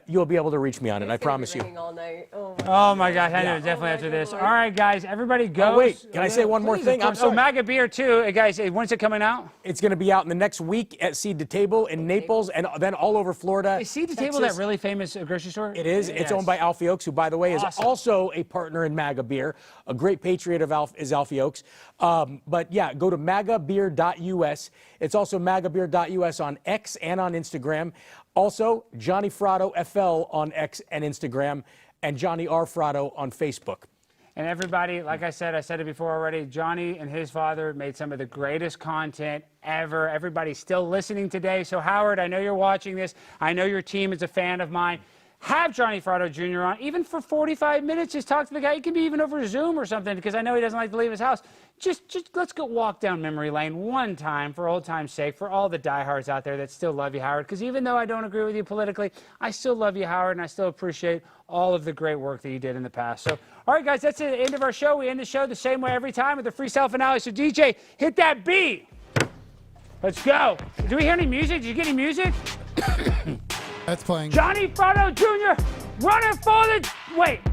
[SPEAKER 5] you'll be able to reach me on it. I promise you.
[SPEAKER 9] All night.
[SPEAKER 1] Oh my gosh, I know definitely after this. All right, guys, everybody go.
[SPEAKER 5] Oh, wait, can I say one more thing? I'm
[SPEAKER 1] So
[SPEAKER 5] sorry.
[SPEAKER 1] MAGA Beer too, guys. When's it coming out?
[SPEAKER 5] It's going to be out in the next week at Seed to Table in Naples and then all over Florida.
[SPEAKER 1] Is Seed to Table
[SPEAKER 5] Texas.
[SPEAKER 1] that really famous grocery store?
[SPEAKER 5] It is. It's owned by Alfie Oaks, who, by the way, is also a partner in MAGA Beer. A great patriot of is Alfie Oaks. But yeah, go to magabeer.us. It's also magabeer.us on X and on Instagram. Also, Johnny Fratto FL on X and Instagram, and Johnny R. Fratto on Facebook.
[SPEAKER 1] And everybody, like I said it before already, Johnny and his father made some of the greatest content ever. Everybody's still listening today. So Howard, I know you're watching this. I know your team is a fan of mine. Have Johnny Fratto Jr. on, even for 45 minutes. Just talk to the guy. He can be even over Zoom or something, because I know he doesn't like to leave his house. Just let's go walk down memory lane one time for old time's sake, for all the diehards out there that still love you, Howard. Because even though I don't agree with you politically, I still love you, Howard, and I still appreciate all of the great work that you did in the past. So, all right, guys, that's the end of our show. We end the show the same way every time with a freestyle finale. So, DJ, hit that beat. Let's go. Do we hear any music? Did you get any music?
[SPEAKER 2] That's playing.
[SPEAKER 1] Johnny Fratto Jr. running for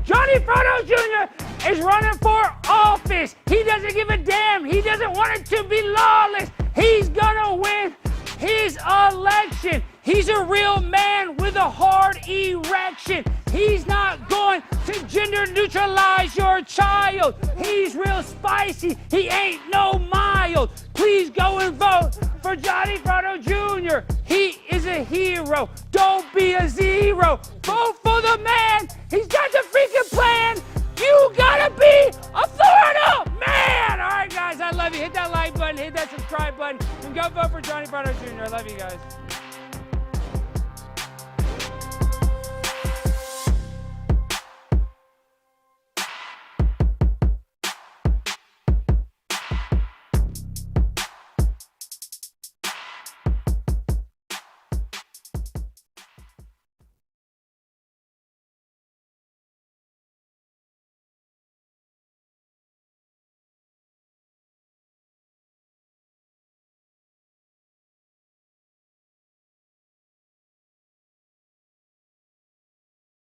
[SPEAKER 1] Johnny Fratto Jr. is running for office. He doesn't give a damn. He doesn't want it to be lawless. He's gonna win his election. He's a real man with a hard erection. He's not going to gender neutralize your child. He's real spicy. He ain't no mild. Please go and vote for Johnny Fratto Jr. He is a hero. Don't be a zero. Vote for the man. He's got the freaking plan. You gotta be a Florida man. All right, guys, I love you. Hit that like button, hit that subscribe button, and go vote for Johnny Fratto Jr. I love you guys.